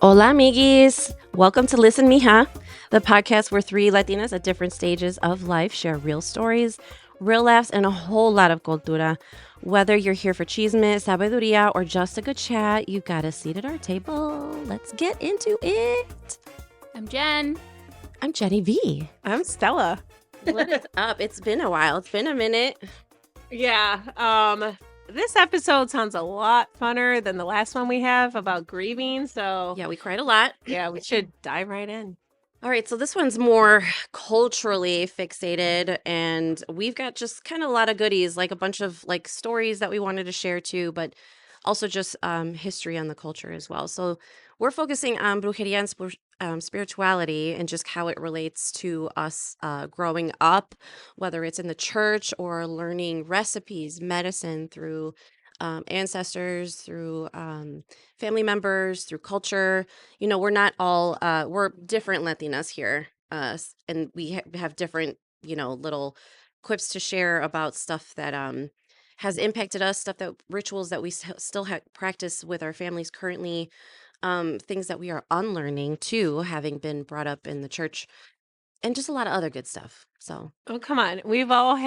Hola Amiguis! Welcome to Listen Mija, the podcast where three Latinas at different stages of life share real stories, real laughs, and a whole lot of cultura. Whether you're here for chisme, sabiduría, or just a good chat, you got a seat at our table. Let's get into it. I'm Jen. I'm Jenny V. I'm Stella. What is up? It's been a while. It's been a minute. Yeah. This episode sounds a lot funner than the last one we have about grieving. So Yeah, we cried a lot. yeah, we should dive right in. All right, so this one's more culturally fixated, and we've got just kind of a lot of goodies, like a bunch of like stories that we wanted to share too, but also just history on the culture as well. So we're focusing on brujeria and spirituality and just how it relates to us growing up, whether it's in the church or learning recipes, medicine through ancestors, through family members, through culture. You know, we're not all we're different Latinas here, and we have different, you know, little quips to share about stuff that has impacted us, stuff that rituals that we still practice with our families currently, things that we are unlearning too, having been brought up in the church, and just a lot of other good stuff. So Oh, come on. We've all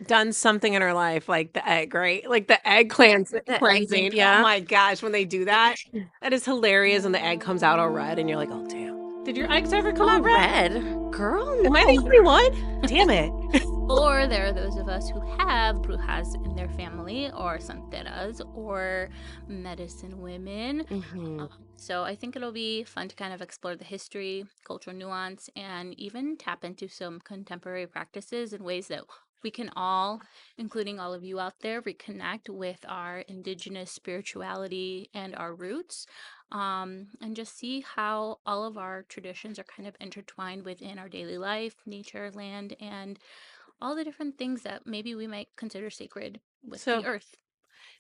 done something in our life, like the egg, right? Like the egg cleansing. egg, yeah. Oh my gosh, when they do that, that is hilarious. And the egg comes out all red, and you're like, oh damn. Did your eggs ever come out red? Girl, Am I the only one? Damn it. Or there are those of us who have brujas in their family, or santeras, or medicine women. Mhm. So I think it'll be fun to kind of explore the history, cultural nuance, and even tap into some contemporary practices in ways that we can all, including all of you out there, reconnect with our indigenous spirituality and our roots, and just see how all of our traditions are kind of intertwined within our daily life, nature, land, and all the different things that maybe we might consider sacred with So, the earth.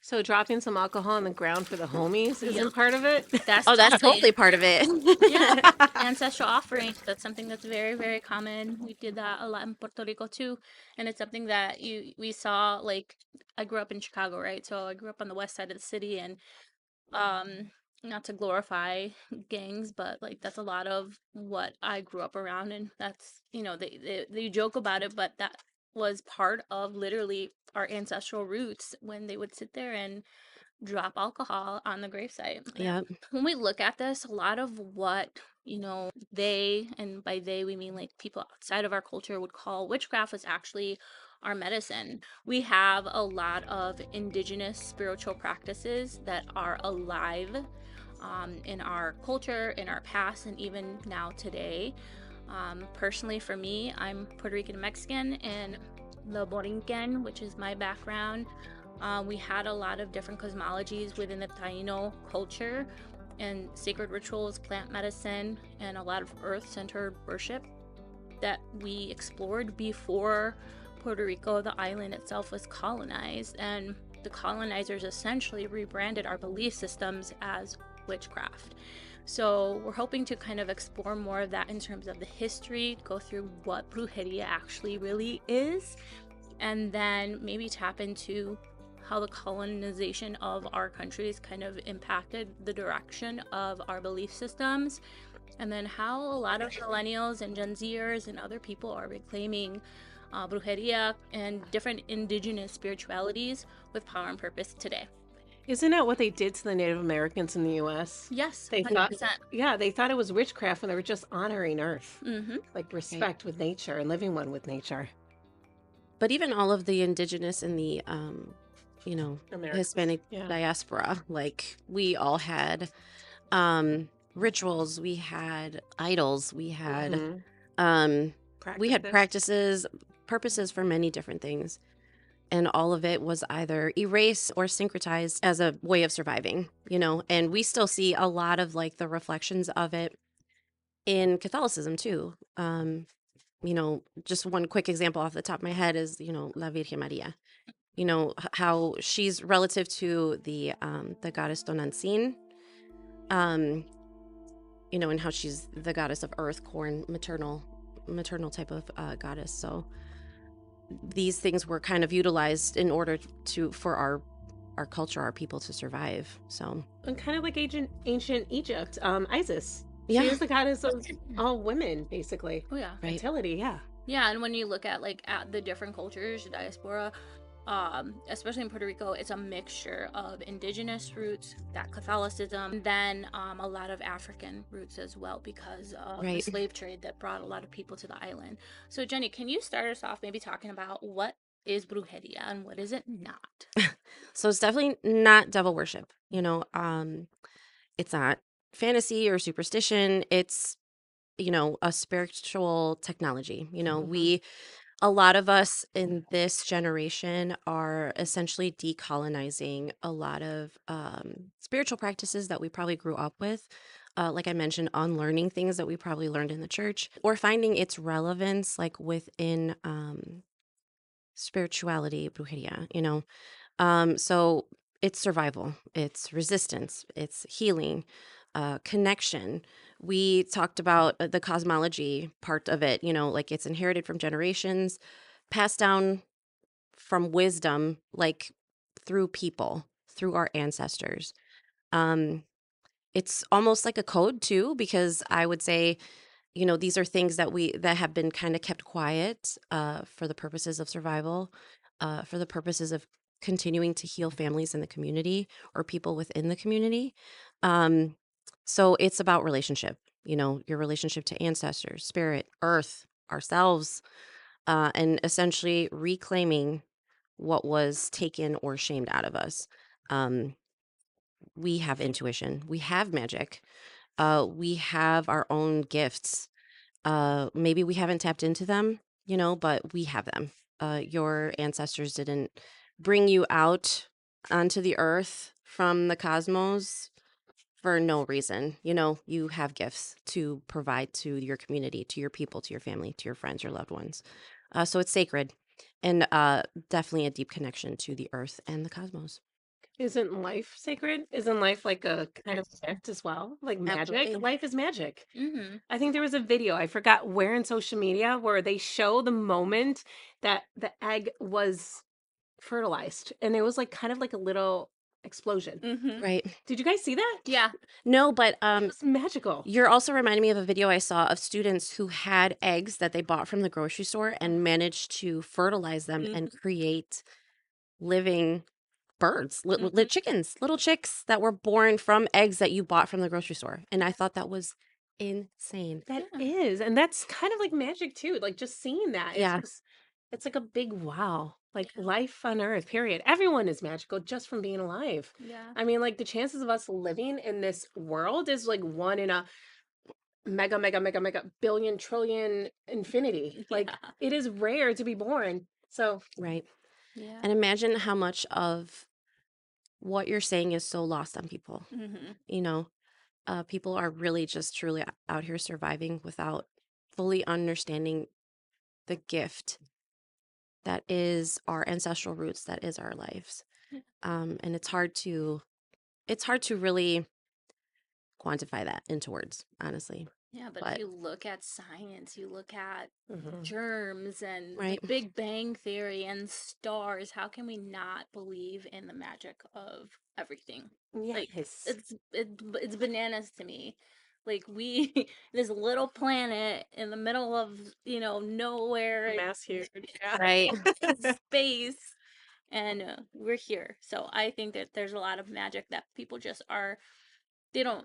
so dropping some alcohol on the ground for the homies Yep. isn't part of it? That's Oh, that's totally part of it. yeah, ancestral offerings. That's something that's very, very common. We did that a lot in Puerto Rico too, and it's something that we saw. Like, I grew up in Chicago, right? So I grew up on the west side of the city, and not to glorify gangs, but like that's a lot of what I grew up around, and that's, you know, they joke about it, but that was part of literally our ancestral roots when they would sit there and drop alcohol on the gravesite. Yeah. When we look at this, a lot of what, you know, they, and by they we mean like people outside of our culture, would call witchcraft, was actually our medicine. We have a lot of indigenous spiritual practices that are alive in our culture, in our past, and even now today. Personally, for me, I'm Puerto Rican Mexican, and the Borinquen, which is my background. We had a lot of different cosmologies within the Taino culture, and sacred rituals, plant medicine, and a lot of earth-centered worship that we explored before Puerto Rico, the island itself, was colonized. And the colonizers essentially rebranded our belief systems as witchcraft. So we're hoping to kind of explore more of that in terms of the history, go through what brujeria actually really is, and then maybe tap into how the colonization of our countries kind of impacted the direction of our belief systems, and then how a lot of millennials and Gen Zers and other people are reclaiming brujeria and different indigenous spiritualities with power and purpose today. Isn't that what they did to the Native Americans in the U.S.? Yes, They 100%. thought, they thought it was witchcraft when they were just honoring Earth, Mm-hmm. like respect with nature and living one with nature. But even all of the indigenous and the you know, Americans. Hispanic diaspora, like we all had rituals, we had idols, we had practices, purposes for many different things. And all of it was either erased or syncretized as a way of surviving, you know, and we still see a lot of like the reflections of it in Catholicism too. You know, just one quick example off the top of my head is, you know, La Virgen Maria. You know, how she's relative to the goddess Tonantzin, you know, and how she's the goddess of earth, corn, maternal type of goddess. So these things were kind of utilized in order for our our culture, our people to survive. So And kind of like ancient Egypt, Isis. She yeah, is the goddess of all women, basically. Oh yeah. right. Fertility, yeah. Yeah, and when you look at like at the different cultures, diaspora, especially in Puerto Rico, it's a mixture of indigenous roots, that Catholicism, and then a lot of African roots as well because of the Right. slave trade that brought a lot of people to the island. So Jenny, can you start us off maybe talking about what is brujeria and what is it not? So it's definitely not devil worship. It's not fantasy or superstition. It's a spiritual technology. Mhm. A lot of us in this generation are essentially decolonizing a lot of spiritual practices that we probably grew up with. Like I mentioned, unlearning things that we probably learned in the church, or finding its relevance like within spirituality, brujeria. So it's survival, it's resistance, it's healing, connection. We talked about the cosmology part of it, like it's inherited from generations, passed down from wisdom, like through people, through our ancestors. Um, it's almost like a code too, because I would say, these are things that have been kind of kept quiet for the purposes of survival, for the purposes of continuing to heal families in the community or people within the community. um, so it's about relationship, your relationship to ancestors, spirit, earth, ourselves, and essentially reclaiming what was taken or shamed out of us. um, we have intuition, we have magic, we have our own gifts. Maybe we haven't tapped into them, but we have them. Your ancestors didn't bring you out onto the earth from the cosmos for no reason. You have gifts to provide to your community, to your people, to your family, to your friends, your loved ones. So it's sacred, and definitely a deep connection to the earth and the cosmos. Isn't life sacred? Isn't life like a kind of gift as well? Like magic? Absolutely. Life is magic. Mm-hmm. I think there was a video, I forgot where in social media, where they show the moment that the egg was fertilized. And it was like kind of like a little explosion. Mm-hmm. Right. Did you guys see that? Yeah. No, but It was magical. you're also reminding me of a video I saw of students who had eggs that they bought from the grocery store and managed to fertilize them and Mm-hmm. create living birds, Mm-hmm. chickens, little chicks that were born from eggs that you bought from the grocery store. And I thought that was insane. That Yeah. is. And that's kind of like magic too. Like just seeing that. Yeah, It's like a big wow. Like Yeah. life on earth, period. Everyone is magical just from being alive. Yeah. I mean, like the chances of us living in this world is like one in a mega billion trillion infinity. Like Yeah. it is rare to be born. So right. Yeah. And imagine how much of what you're saying is so lost on people. Mm-hmm. You know, people are really just truly out here surviving without fully understanding the gift that is our ancestral roots, that is our lives. And it's hard to really quantify that into words, honestly. Yeah, but if But you look at science, you look at mhm. germs and the right, Big Bang Theory and stars, how can we not believe in the magic of everything? Like Yes. it's bananas to me. Like we this little planet in the middle of, nowhere Mass here. Yeah. right, in space and we're here. So I think that there's a lot of magic that people just are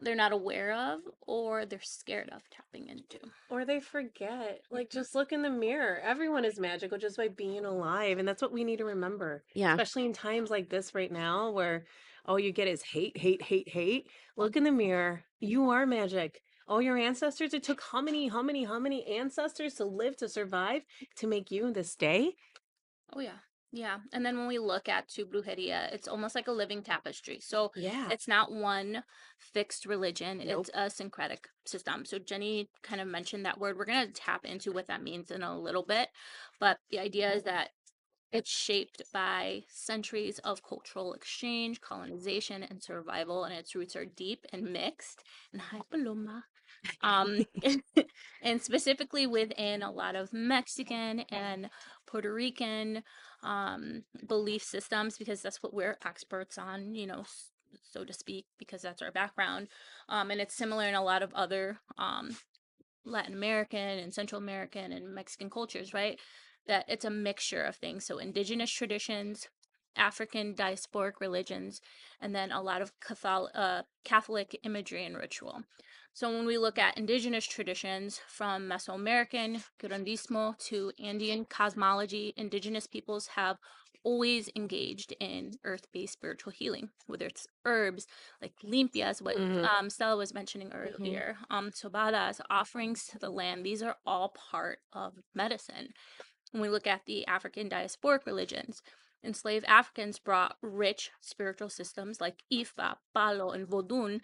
they're not aware of or they're scared of tapping into. Or they forget. Like, Mhm. just look in the mirror. Everyone is magical just by being alive. And that's what we need to remember, yeah, especially in times like this right now where all you get is hate, hate, hate, hate. Look in the mirror. You are magic. All your ancestors, it took how many ancestors to live, to survive, to make you this day? Oh yeah. Yeah. And then when we look at to brujeria, it's almost like a living tapestry. So Yeah. it's not one fixed religion, it's Nope. a syncretic system. So Jenny kind of mentioned that word. We're going to tap into what that means in a little bit. But the idea is that it's shaped by centuries of cultural exchange, colonization, and survival, and its roots are deep and mixed. And hi, Paloma. Um, and specifically within a lot of Mexican and Puerto Rican belief systems, because that's what we're experts on, so to speak, because that's our background. And it's similar in a lot of other Latin American and Central American and Mexican cultures, right? That it's a mixture of things. So indigenous traditions, African diasporic religions, and then a lot of Catholic imagery and ritual. So when we look at indigenous traditions, from Mesoamerican curandismo to Andean cosmology, indigenous peoples have always engaged in earth-based spiritual healing, whether it's herbs like limpias, what Hmm. Stella was mentioning Mhm. earlier, sobadas, offerings to the land. These are all part of medicine. When we look at the African diasporic religions, enslaved Africans brought rich spiritual systems like Ifa, Palo, and Vodun.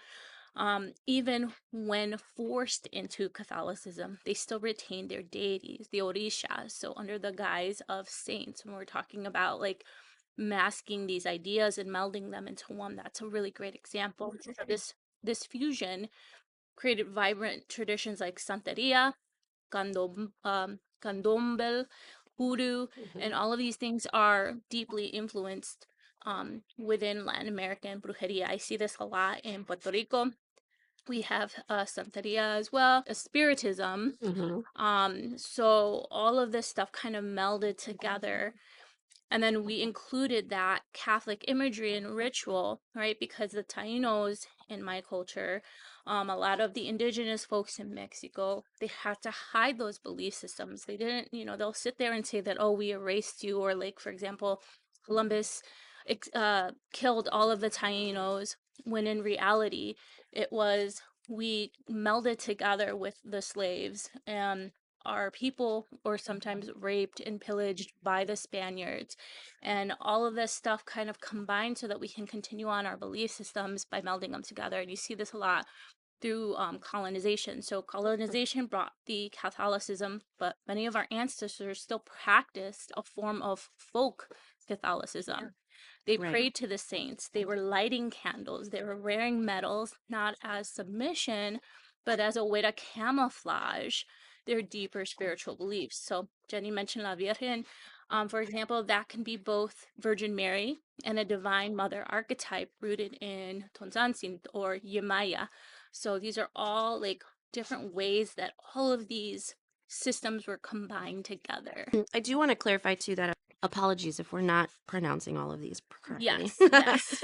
Even when forced into Catholicism, they still retained their deities, the Orishas, so under the guise of saints. When we're talking about like masking these ideas and melding them into one, that's a really great example. So this fusion created vibrant traditions like Santeria, Candomblé, Hoodoo, and Hmm. all of these things are deeply influenced within Latin American Brujería. I see this a lot in Puerto Rico. We have Santeria as well, spiritism. Mhm. So all of this stuff kind of melded together, and then we included that Catholic imagery and ritual, right? Because the Tainos in my culture, a lot of the indigenous folks in Mexico, they had to hide those belief systems. They didn't, they'll sit there and say that, oh, we erased you, or like, for example, Columbus killed all of the Tainos, when in reality, it was we melded together with the slaves, and our people were sometimes raped and pillaged by the Spaniards. And all of this stuff kind of combined so that we can continue on our belief systems by melding them together. And you see this a lot through colonization. So colonization brought the Catholicism, but many of our ancestors still practiced a form of folk Catholicism. They Right. prayed to the saints. They were lighting candles. They were wearing medals, not as submission, but as a way to camouflage their deeper spiritual beliefs. So Jenny mentioned La Virgen. For example, that can be both Virgin Mary and a divine mother archetype rooted in Tonsantzin or Yemaya. So these are all like different ways that all of these systems were combined together. I do want to clarify too that apologies if we're not pronouncing all of these correctly. Yes, yes.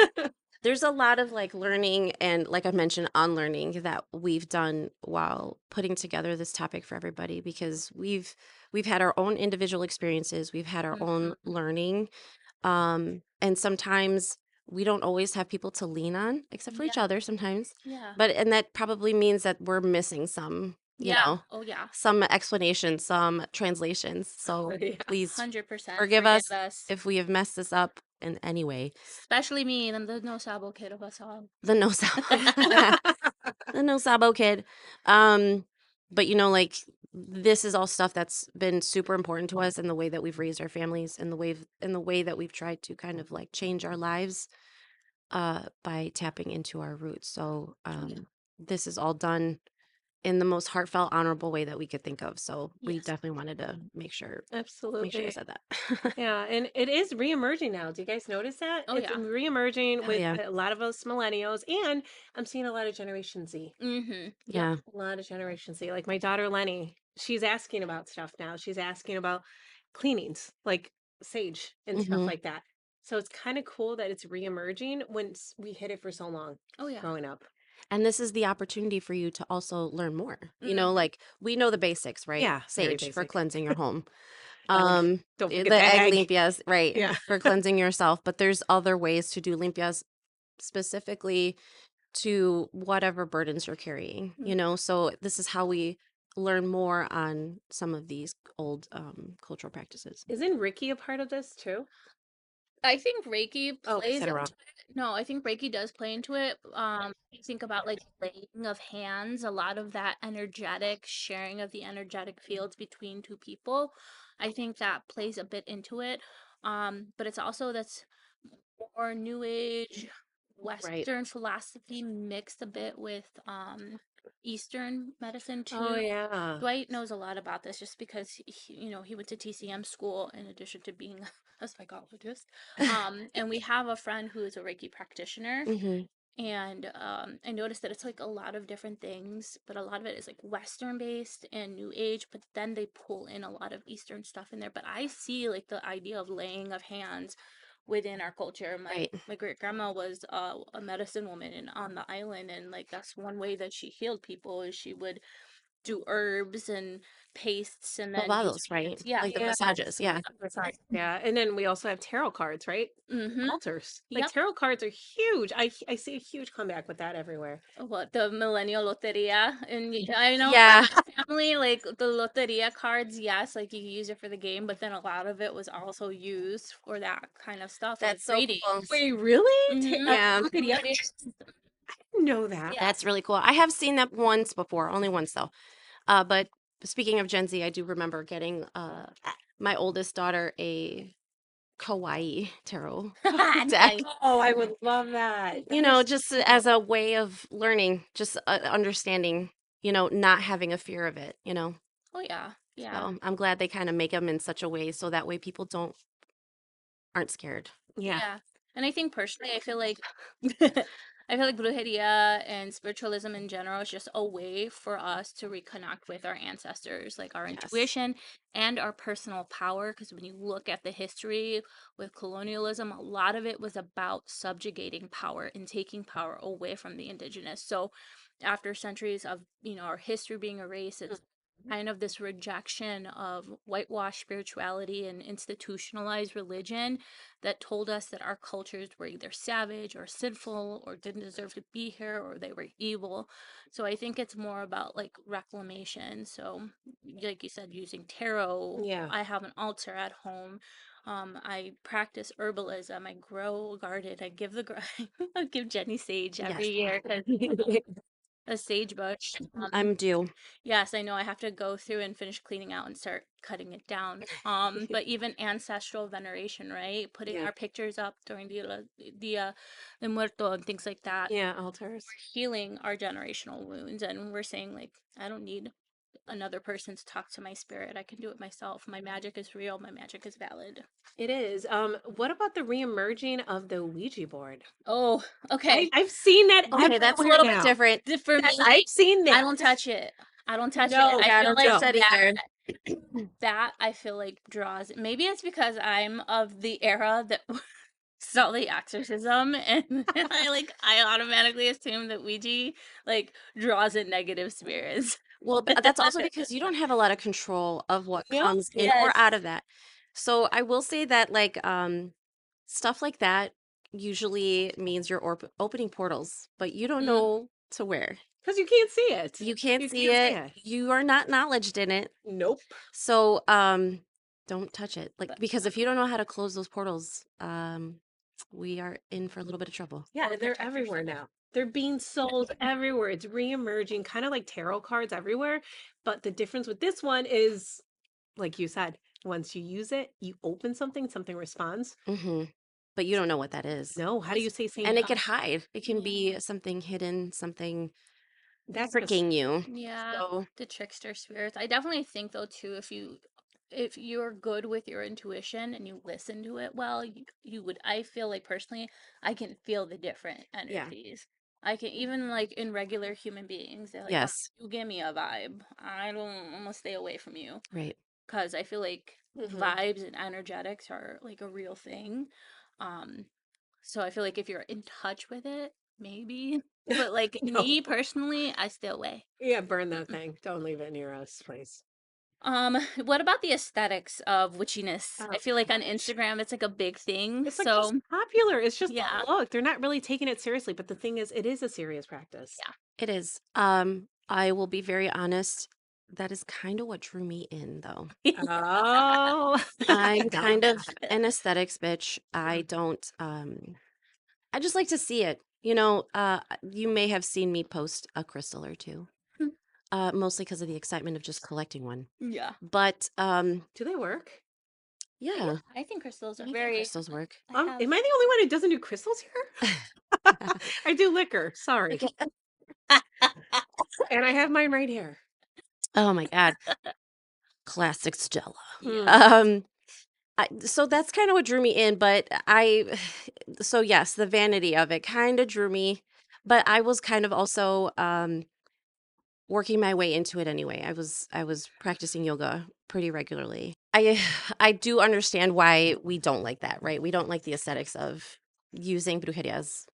There's a lot of like learning and, like I mentioned, unlearning that we've done while putting together this topic for everybody, because we've had our own individual experiences, we've had our own Mhm. learning, and sometimes we don't always have people to lean on except for each Yeah, other sometimes. yeah, But and that probably means that we're missing some, yeah. Oh, yeah. some explanations, some translations. So Yeah. please 100% forgive forgive us us. if we have messed this up in any way. Especially me and the no sabo kid of us all. The no sabo, the no sabo kid. Um, but like this is all stuff that's been super important to us in the way that we've raised our families, and the way that we've tried to kind of like change our lives by tapping into our roots. So this is all done in the most heartfelt, honorable way that we could think of. So we Yes. definitely wanted to make sure I Absolutely. said that. Yeah, and it is reemerging now. Do you guys notice that? Oh, It's yeah. reemerging Oh with yeah. a lot of us millennials, and I'm seeing a lot of Generation Z. Mm-hmm. Yep. Yeah. A lot of Generation Z. Like my daughter Lenny, she's asking about stuff now. She's asking about cleanings, like sage and stuff Hmm. like that. So it's kind of cool that it's reemerging when we hid it for so long Oh, yeah. growing up. And this is the opportunity for you to also learn more. Mm-hmm. Like we know the basics, right? Yeah, very Sage for basic. cleansing your home. Egg. Don't forget The that egg egg. limpias, right, Yeah. for cleansing yourself. But there's other ways to do limpias specifically to whatever burdens you're carrying, So this is how we learn more on some of these old cultural practices. Isn't Ricky a part of this too? I think Reiki Oh, I plays said it wrong. into it. No, I think Reiki does play into it. You think about like laying of hands, a lot of that energetic sharing of the energetic fields between two people. I think that plays a bit into it. But it's also that's more new age Right. Western philosophy mixed a bit with Eastern medicine Oh too. yeah. Dwight knows a lot about this just because he went to TCM school in addition to being a psychologist. And we have a friend who is a Reiki practitioner, Hmm. and I noticed that it's like a lot of different things, but a lot of it is like Western based and New Age, but then they pull in a lot of Eastern stuff in there. But I see like the idea of laying of hands within our culture. My Right. my great grandma was a medicine woman on the island, and like that's one way that she healed people is she would do herbs and pastes and then use Bovados, her right? hands. Yeah. Like the Yeah. massages. Yeah. Sorry. Yeah. And then we also have tarot cards, right? Mm-hmm. Altars. Like Yep. tarot cards are huge. I see a huge comeback with that everywhere. What the millennial loteria, and I know Yeah. my family, like the loteria cards, yes, like you use it for the game, but then a lot of it was also used for that kind of stuff, like That's so reading. cool. Wait, really? Mm-hmm. Yeah. Loteria? I didn't know that. Yeah. That's really cool. I have seen that once before, only once though. But speaking of Gen Z, I do remember getting my oldest daughter a kawaii tarot deck. Nice. Oh, I would love that. You That know, is just so as cool. a way of learning, just understanding, not having a fear of it, Oh yeah, yeah, So I'm glad they kind of make them in such a way so that way people aren't scared. Yeah. yeah. And I think personally, I feel like brujeria and spiritualism in general is just a way for us to reconnect with our ancestors, like our Yes. intuition and our personal power. Because when you look at the history with colonialism, a lot of it was about subjugating power and taking power away from the indigenous. So after centuries of, our history being erased, it's kind of this rejection of whitewashed spirituality and institutionalized religion that told us that our cultures were either savage or sinful or didn't deserve to be here or they were evil. So I think it's more about like reclamation. So, like you said, using tarot. Yeah. I have an altar at home. I practice herbalism. I grow a garden. I give I give Jenny sage every Yes. year because a sage bush. I'm due. Yes, I know I have to go through and finish cleaning out and start cutting it down. But even ancestral veneration, right? Putting Yeah. our pictures up during Dia de Muerto and things like that, Yeah, altars. healing our generational wounds. And we're saying like, I don't need another person to talk to my spirit. I can do it myself. My magic is real. My magic is valid. It is. What about the reemerging of the Ouija board? Oh, okay. I've seen that Okay, that's a everywhere little bit now. different. For me, I've seen I that. don't touch it. I don't touch it. No, I Yeah, I feel don't like touch no. that that either. that I feel like draws. Maybe it's because I'm of the era that saw the exorcism, and I automatically assume that Ouija like draws in negative spirits. Well, that's also because you don't have a lot of control of what No? comes in or Yes. out of that. So I will say that like stuff like that usually means you're opening portals, but you don't Mm, know to where. Because you can't see it. You can't You see can't see it. it. You are not knowledged in it. Nope. So don't touch it. Like but because if you don't know how to close those portals, we are in for a little bit of trouble. Yeah, or and they're protect everywhere yourself. now. They're being sold everywhere. It's reemerging, kind of like tarot cards everywhere. But the difference with this one is, like you said, once you use it, you open something, something responds. Hmm. But you don't know what that is. No, how do you say same? And it could hide. It can Yeah. be something hidden, something That's tricking you. Yeah, So the trickster spirits. I definitely think though too, if you're good with your intuition and you listen to it well, you would. I feel like personally, I can feel the different yeah. energies. I can even like in regular human beings, they're like, oh, Yes. you give me a vibe. I don't. I'm gonna stay away from you Right. because I feel like hmm vibes and energetics are like a real thing. Um, so I feel like if you're in touch with it, maybe. But like No. me personally, I stay away. Yeah, burn that thing. Don't leave it near us, please. What about the aesthetics of witchiness? I Oh feel like on gosh. Instagram it's like a big thing. It's like just So popular. It's just yeah, a look. They're not really taking it seriously, but the thing is, it is a serious practice. It is. I will be very honest. That is kind of what drew me in though. yeah. Oh, I I'm love kind of that. an aesthetics bitch. I Mm. don't I just like to see it. You may have seen me post a crystal or two. Mostly because of the excitement of just collecting one. Yeah. But Do they work? yeah, I think crystals are I think very. crystals work. I have. Am I the only one who doesn't do crystals here? I do liquor. Sorry. Okay. And I have mine right here. Oh my God. Classic Stella. Yeah. So that's kind of what drew me in, but so yes, the vanity of it kind of drew me, but I was kind of also working my way into it anyway. I was practicing yoga pretty regularly. I do understand why we don't like that, right? We don't like the aesthetics of using brujeria as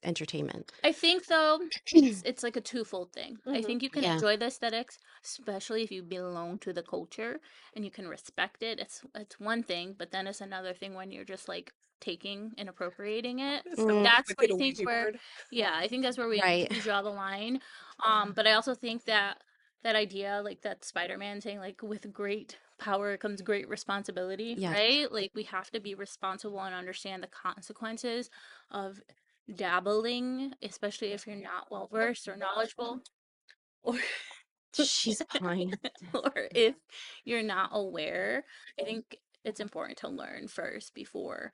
entertainment. I think though it's like a twofold thing. I Mhm. think you can Yeah. enjoy the aesthetics, especially if you belong to the culture and you can respect it. It's one thing, but then it's another thing when you're just like taking and appropriating it. Mm, That's With where I the think Ouija where board. yeah, I think that's where right. we draw the line. But I also think that that idea, like that Spider-Man saying, like with great power comes great responsibility, Yes. right? Like we have to be responsible and understand the consequences of dabbling, especially if you're not well versed or knowledgeable, or She's fine. or if you're not aware. I think it's important to learn first before.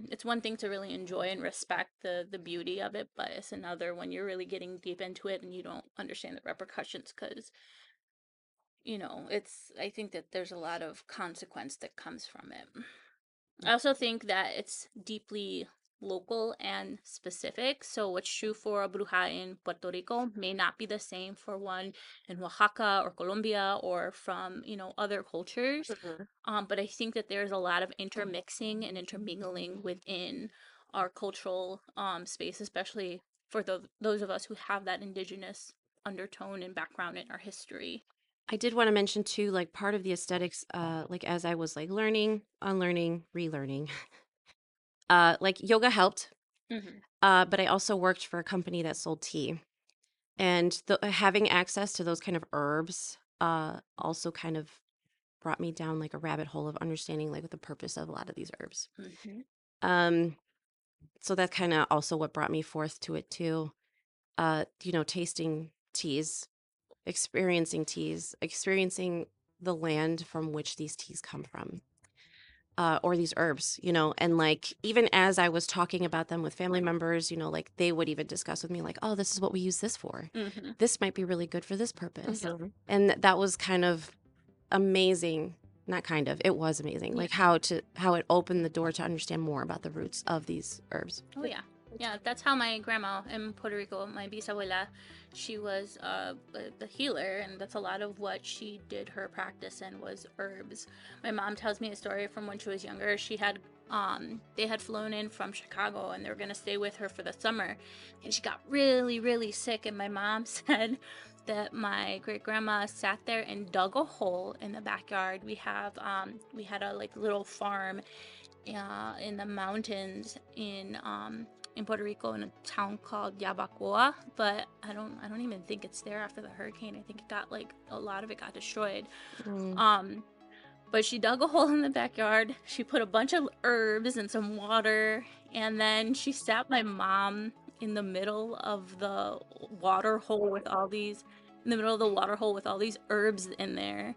It's one thing to really enjoy and respect the beauty of it, but it's another when you're really getting deep into it and you don't understand the repercussions because it's I think that there's a lot of consequence that comes from it. I also think that it's deeply local and specific. So, what's true for a bruja in Puerto Rico may not be the same for one in Oaxaca or Colombia or from, other cultures. Mhm. But I think that there's a lot of intermixing and intermingling within our cultural space, especially for those of us who have that indigenous undertone and background in our history. I did want to mention too, like part of the aesthetics, like as I was like learning, unlearning, relearning, like yoga helped. Hmm. But I also worked for a company that sold tea. And having access to those kind of herbs also kind of brought me down like a rabbit hole of understanding like the purpose of a lot of these herbs. Hmm. Um, so that's kind of also what brought me forth to it too. Tasting teas, experiencing the land from which these teas come from. Or these herbs, and like even as I was talking about them with family members, like they would even discuss with me, like, oh, this is what we use this for. Hmm. This might be really good for this purpose. Mhm. And that was kind of amazing. Not kind of, it was amazing. Yeah. Like how it opened the door to understand more about the roots of these herbs. Oh yeah. Yeah, that's how my grandma in Puerto Rico, my bisabuela, she was a healer, and that's a lot of what she did her practice in was herbs. My mom tells me a story from when she was younger. They had flown in from Chicago, and they were gonna stay with her for the summer, and she got really, really sick. And my mom said that my great grandma sat there and dug a hole in the backyard. We had a like little farm in the mountains in Puerto Rico in a town called Yabacoa, but I don't even think it's there after the hurricane. I think it got like a lot of it got destroyed. Mm. Um, but she dug a hole in the backyard. She put a bunch of herbs and some water, and then she sat my mom in the middle of the water hole with all these in the middle of the water hole with all these herbs in there.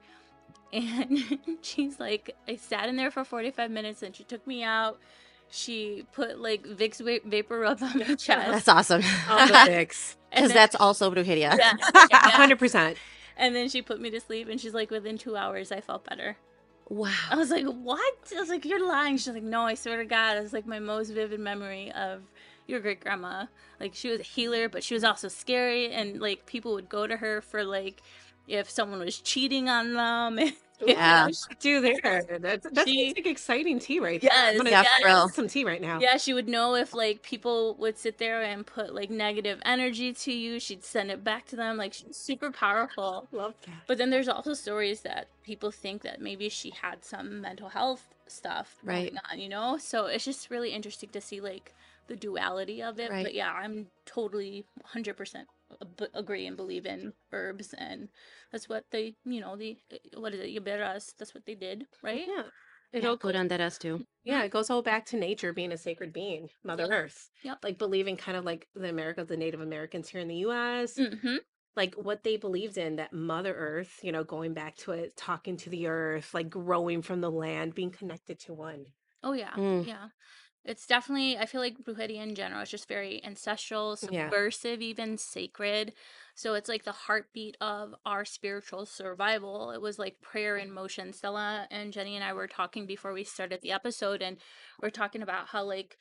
And she's like, I sat in there for 45 minutes and she took me out. She put like Vicks vapor rub on my That's chest. awesome. All the Vicks. And Because then, that's also brujeria. yeah, A yeah. 100%. And then she put me to sleep and she's like, within 2 hours, I felt better. I Wow. was like, what? I was like, you're lying. She's like, no, I swear to God. It's like my most vivid memory of your great grandma. Like, she was a healer, but she was also scary. And like, people would go to her for like, if someone was cheating on them. Yeah. Do there. That sounds She, like exciting tea right there. yes, I'm gonna Yeah, for yes. real. some tea right now. Yeah, she would know if like people would sit there and put like negative energy to you, she'd send it back to them. Like she's super powerful. Love that. But then there's also stories that people think that maybe she had some mental health stuff Right. going on. So it's just really interesting to see like the duality of it. Right. But yeah, I'm totally 100% agree and believe in herbs, and that's what the what is it, Iberas, that's what they did, right? Yeah. It Yeah, all goes, curanderas too. yeah, it goes all back to nature being a sacred being, Mother Earth. Yep. Like believing kind of like the Native Americans here in the US, Mm-hmm. like what they believed in, that Mother Earth, going back to it, talking to the earth, like growing from the land, being connected to one. Oh yeah, Mm, yeah. It's definitely, I feel like Brujeria in general is just very ancestral, Yeah. subversive, even sacred. So it's like the heartbeat of our spiritual survival. It was like prayer in motion. Stella and Jenny and I were talking before we started the episode, and we're talking about how, like,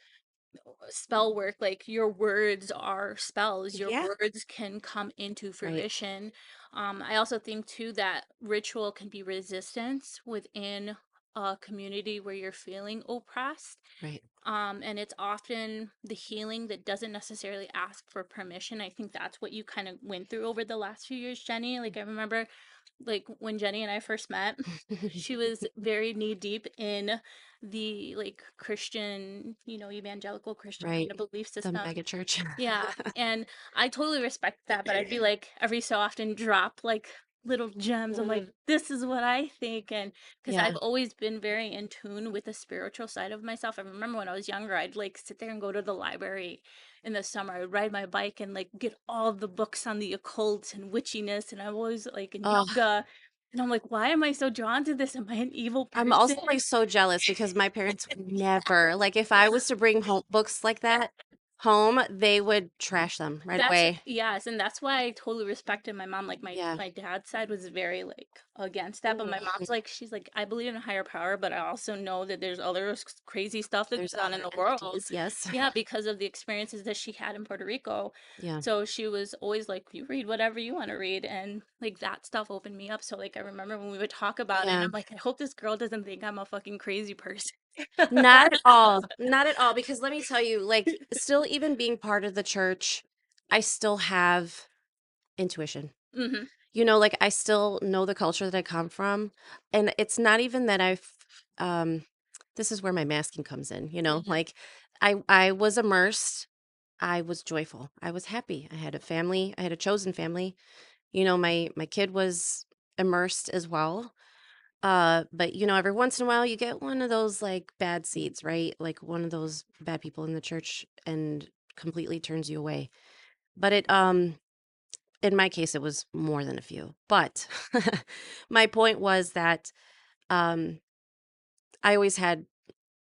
spell work, like your words are spells, your Yeah. words can come into right, fruition. I also think too that ritual can be resistance within a community where you're feeling oppressed. right. And it's often the healing that doesn't necessarily ask for permission. I think that's what you kind of went through over the last few years, Jenny. Like, I remember, like, when Jenny and I first met, she was very knee deep in the, like, Christian, evangelical Christian kind Right. of belief The system. mega church. Yeah, and I totally respect that, but I'd be like, every so often drop like little gems. I'm like, Mhm. this is what I think. And because Yeah. I've always been very in tune with the spiritual side of myself. I remember when I was younger, I'd like sit there and go to the library in the summer. I'd ride my bike and like get all the books on the occult and witchiness. And I'm always like in Oh, yoga. And I'm like, why am I so drawn to this? Am I an evil I'm person? also like so jealous because my parents would never, like, if I was to bring home books like that home, they would trash them right That's away. yes, and that's why I totally respected my mom. Like, my Yeah. my dad's side was very like against that, but my Mhm. mom's like, she's like, I believe in a higher power, but I also know that there's other crazy stuff that There's goes on in other the world. entities. Yes. Yeah, because of the experiences that she had in Puerto Rico. Yeah. So she was always like, you read whatever you want to read, and like that stuff opened me up. So like I remember when we would talk about it, and Yeah. I'm like, I hope this girl doesn't think I'm a fucking crazy person. Not at all. Not at all. Because let me tell you, like, still even being part of the church, I still have intuition. Hmm. Like I still know the culture that I come from. And it's not even that um this is where my masking comes in. Hmm. Like I was immersed, I was joyful, I was happy. I had a family, I had a chosen family. My kid was immersed as well. But every once in a while you get one of those like bad seeds, right? Like one of those bad people in the church and completely turns you away. But it in my case it was more than a few. But my point was that um I always had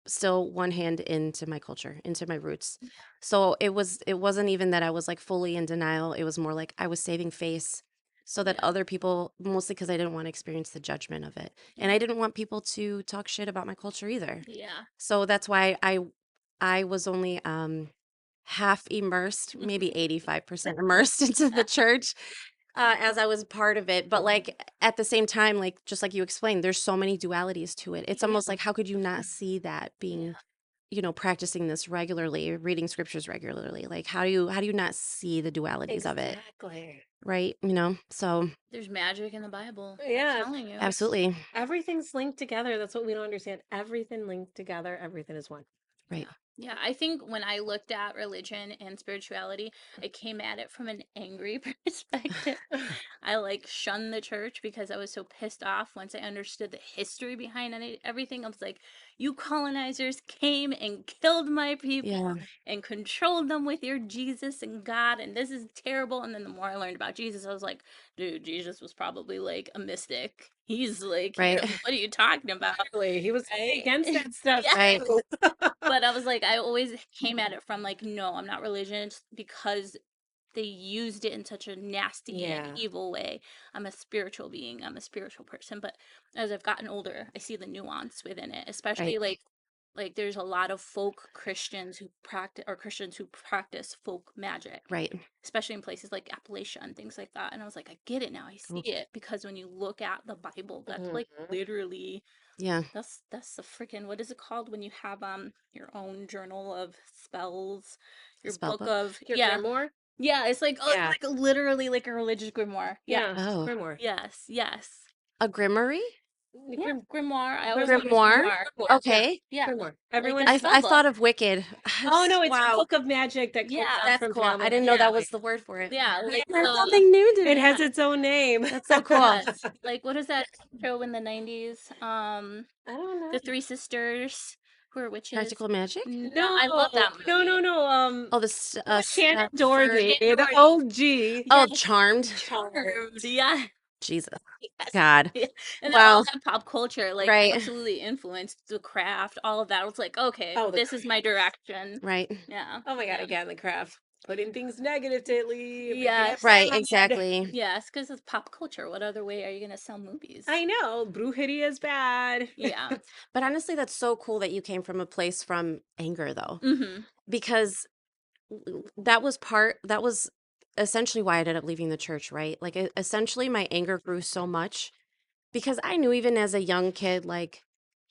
still one hand into my culture, into my roots. So it wasn't even that I was like fully in denial. It was more like I was saving face so that Yeah, other people, mostly because I didn't want to experience the judgment of it. And I yeah, didn't want people to talk shit about my culture either. yeah. So that's why I was only half immersed, maybe 85% immersed into the church as I was part of it. But like at the same time, like just like you explained, there's so many dualities to it. It's Yeah, almost like how could you not see that being, yeah. practicing this regularly, reading scriptures regularly? Like how do you not see the dualities of it? Exactly. Right? So There's magic in the Bible. I'm Yeah. telling you. absolutely. Everything's linked together. That's what we don't understand. Everything linked together. Everything is one. Right. Yeah. Yeah, I think when I looked at religion and spirituality, I came at it from an angry perspective. I like shunned the church because I was so pissed off once I understood the history behind everything. I was like, you colonizers came and killed my people Yeah. and controlled them with your Jesus and God, and this is terrible. And then the more I learned about Jesus, I was like, dude, Jesus was probably like a mystic. He's like, Right. what are you talking about? Exactly. He was Right? against that stuff Yeah. Right. too. But I was like, I always came at it from like, no, I'm not religious because they used it in such a nasty and Yeah. evil way. I'm a spiritual being. I'm a spiritual person. But as I've gotten older, I see the nuance within it, especially Right. like there's a lot of folk Christians who practice or Christians who practice folk magic, Right. especially in places like Appalachia and things like that. And I was like, I get it now. I see Mm, it because when you look at the Bible, that's like Mhm. literally yeah. that's the freaking, what is it called when you have your own journal of spells, A your spell book book. of Your yeah. grimoire? Yeah, it's like, oh, it's Yeah. like literally like a religious grimoire. Yeah. Yeah. Oh, Grimoire. Yes, yes. a grimoire? Yeah, grimoire. I always call it Grimoire? grimoire. Yeah. Yeah. Okay. Yeah. Grimoire. Like Everyone. a spell I book. thought of Wicked. Oh no, it's a Wow. book of magic that comes Yeah. out That's from cool. I family didn't to know that Yeah. was family. the word for it. Yeah. Like Learned something new It today. has yeah. its own name. That's so cool. Yes. Like, what is that show in the 90s? I don't know. The Three Sisters who are witches. Practical magic? No, No, I love that no, no, movie. no. Oh, Shannon Stepford. Doherty, Shannon the Doherty. OG. Oh, Yes. Charmed. Charmed. Charmed. Yeah. Jesus. Yes. God. Yeah. And then all Well, of that pop culture, like, right. absolutely influenced the craft, all of that. It's like, okay, Oh, the this is my craft. direction. Right. Yeah. Oh my God, Yeah. again, the craft. Putting things negatively, making it Yes. Right, bad. exactly. Yes, because it's pop culture. What other way are you gonna sell movies? I know. Brujería is bad. Yeah. But honestly, that's so cool that you came from a place from anger though. Mm-hmm. Because that was essentially why I ended up leaving the church, right? Like essentially my anger grew so much because I knew even as a young kid, like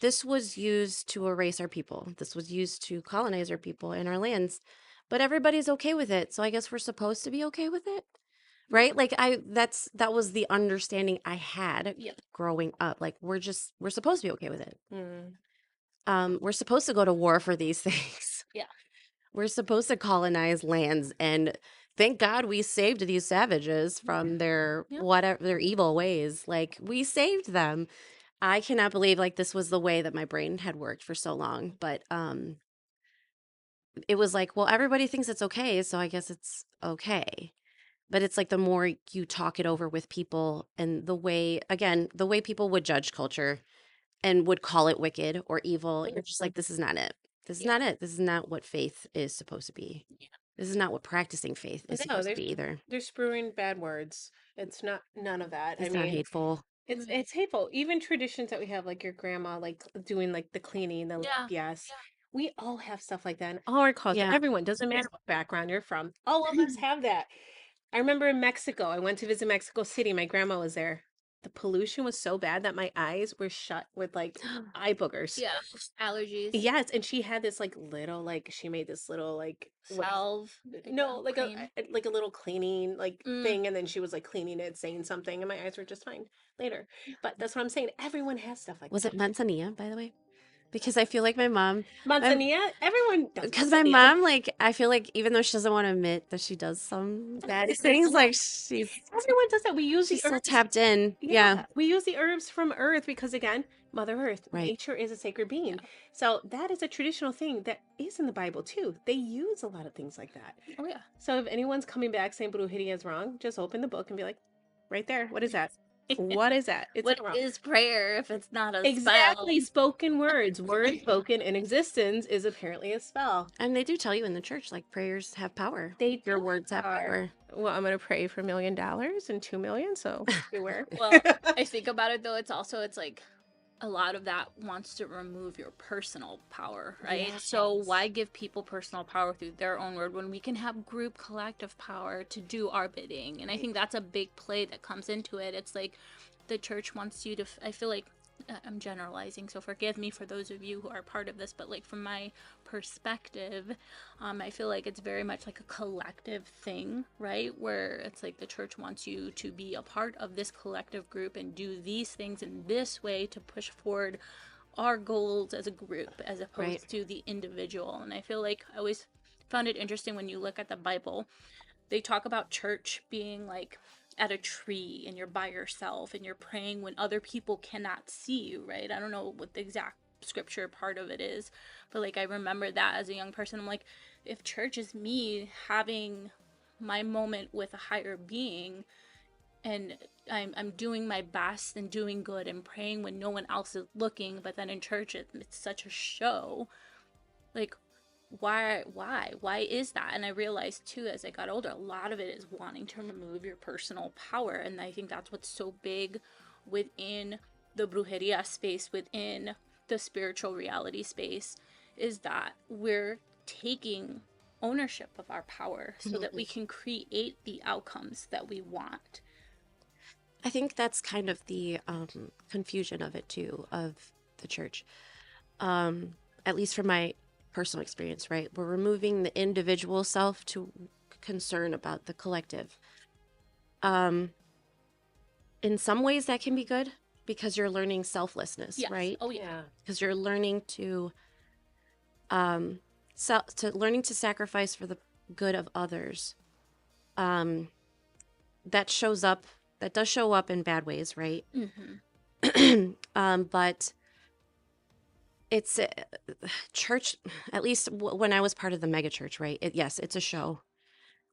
this was used to erase our people. This was used to colonize our people and our lands. But everybody's okay with it. So I guess we're supposed to be okay with it. Right? Like that was the understanding I had Yeah. growing up. Like we're supposed to be okay with it. Mm. We're supposed to go to war for these things. Yeah. We're supposed to colonize lands and thank God we saved these savages from their Yeah. whatever their evil ways. Like we saved them. I cannot believe like this was the way that my brain had worked for so long, but it was like, well, everybody thinks it's okay, so I guess it's okay. But it's like the more you talk it over with people and the way people would judge culture and would call it wicked or evil, you're just like, this is not it. This is Yeah. not it. This is not what faith is supposed to be. This is not what practicing faith is No, supposed to be either. they're spewing bad words. It's not none of that. I It's not mean, hateful. it's hateful. Even traditions that we have, like your grandma, like doing like the cleaning, the Yeah. yes. We all have stuff like that in all our culture. Yeah. Everyone, doesn't matter what background you're from. All of us have that. I remember in Mexico, I went to visit Mexico City. My grandma was there. The pollution was so bad that my eyes were shut with like eye boogers. Yeah. Allergies. Yes, and she had this like little like she made this little like what Salve. no like cream. like a little cleaning like Mm. thing, and then she was like cleaning it, saying something, and my eyes were just fine later. But that's what I'm saying. Everyone has stuff like Was that. it manzanilla, by the way? Because I feel like my Manzanilla, everyone does because my manzanilla. mom, like, I feel like even though she doesn't want to admit that she does some bad It's things, not- like Everyone does that. We use the she's still herbs. tapped in. Yeah, Yeah, we use the herbs from Earth because again, Mother Earth, right. nature is a sacred Yeah. being. So that is a traditional thing that is in the Bible too. They use a lot of things like that. Oh yeah. So if anyone's coming back saying Brujeria is wrong, just open the book and be like, right there, what is that? What is that? It's What not wrong. is prayer if it's not a Exactly, spell? spoken words. Words spoken in existence is apparently a spell. And they do tell you in the church, like, prayers have power. They Your do words have are. power. Well, I'm gonna pray for $1 million and 2 million, so beware. Well, I think about it though, it's like a lot of that wants to remove your personal power, right? So Yes. why give people personal power through their own word when we can have group collective power to do our bidding? And I think that's a big play that comes into it. It's like the church wants you to I feel like I'm generalizing, so forgive me for those of you who are part of this, but like from my perspective, I feel like it's very much like a collective thing, right? Where it's like the church wants you to be a part of this collective group and do these things in this way to push forward our goals as a group as opposed Right. to the individual. And I feel like I always found it interesting when you look at the Bible, they talk about church being like at a tree and you're by yourself and you're praying when other people cannot see you, right? I don't know what the exact scripture part of it is, but like I remember that as a young person. I'm like, if church is me having my moment with a higher being and I'm doing my best and doing good and praying when no one else is looking, but then in church it's such a show, like why is that? And I realized too as I got older, a lot of it is wanting to remove your personal power, and I think that's what's so big within the brujeria space, within the spiritual reality space, is that we're taking ownership of our power so that we can create the outcomes that we want. I think that's kind of the confusion of it too, of the church. At least from my personal experience, right? We're removing the individual self to concern about the collective. In some ways that can be good because you're learning selflessness, Yes. right? Oh yeah. Yeah. Because you're learning to learning to sacrifice for the good of others. That does show up in bad ways, right? But it's church, at least when I was part of the mega church, right? Yes, it's a show,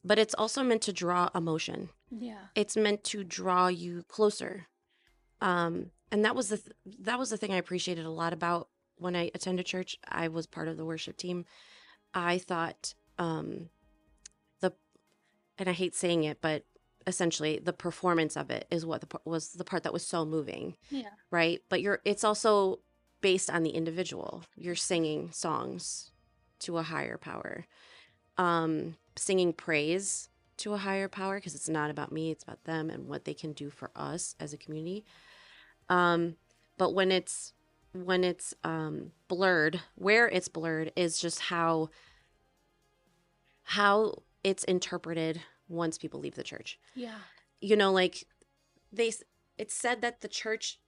but it's also meant to draw emotion. Yeah. It's meant to draw you closer. And that was that was the thing I appreciated a lot about when I attended church. I was part of the worship team. I thought the and I hate saying it, but essentially the performance of it is what was the part that was so moving, Yeah. right? But it's also based on the individual. You're singing songs to a higher power, singing praise to a higher power, because it's not about me, it's about them and what they can do for us as a community. But when it's blurred, where it's blurred is just how it's interpreted once people leave the church. Yeah. You know, like they it's said that the church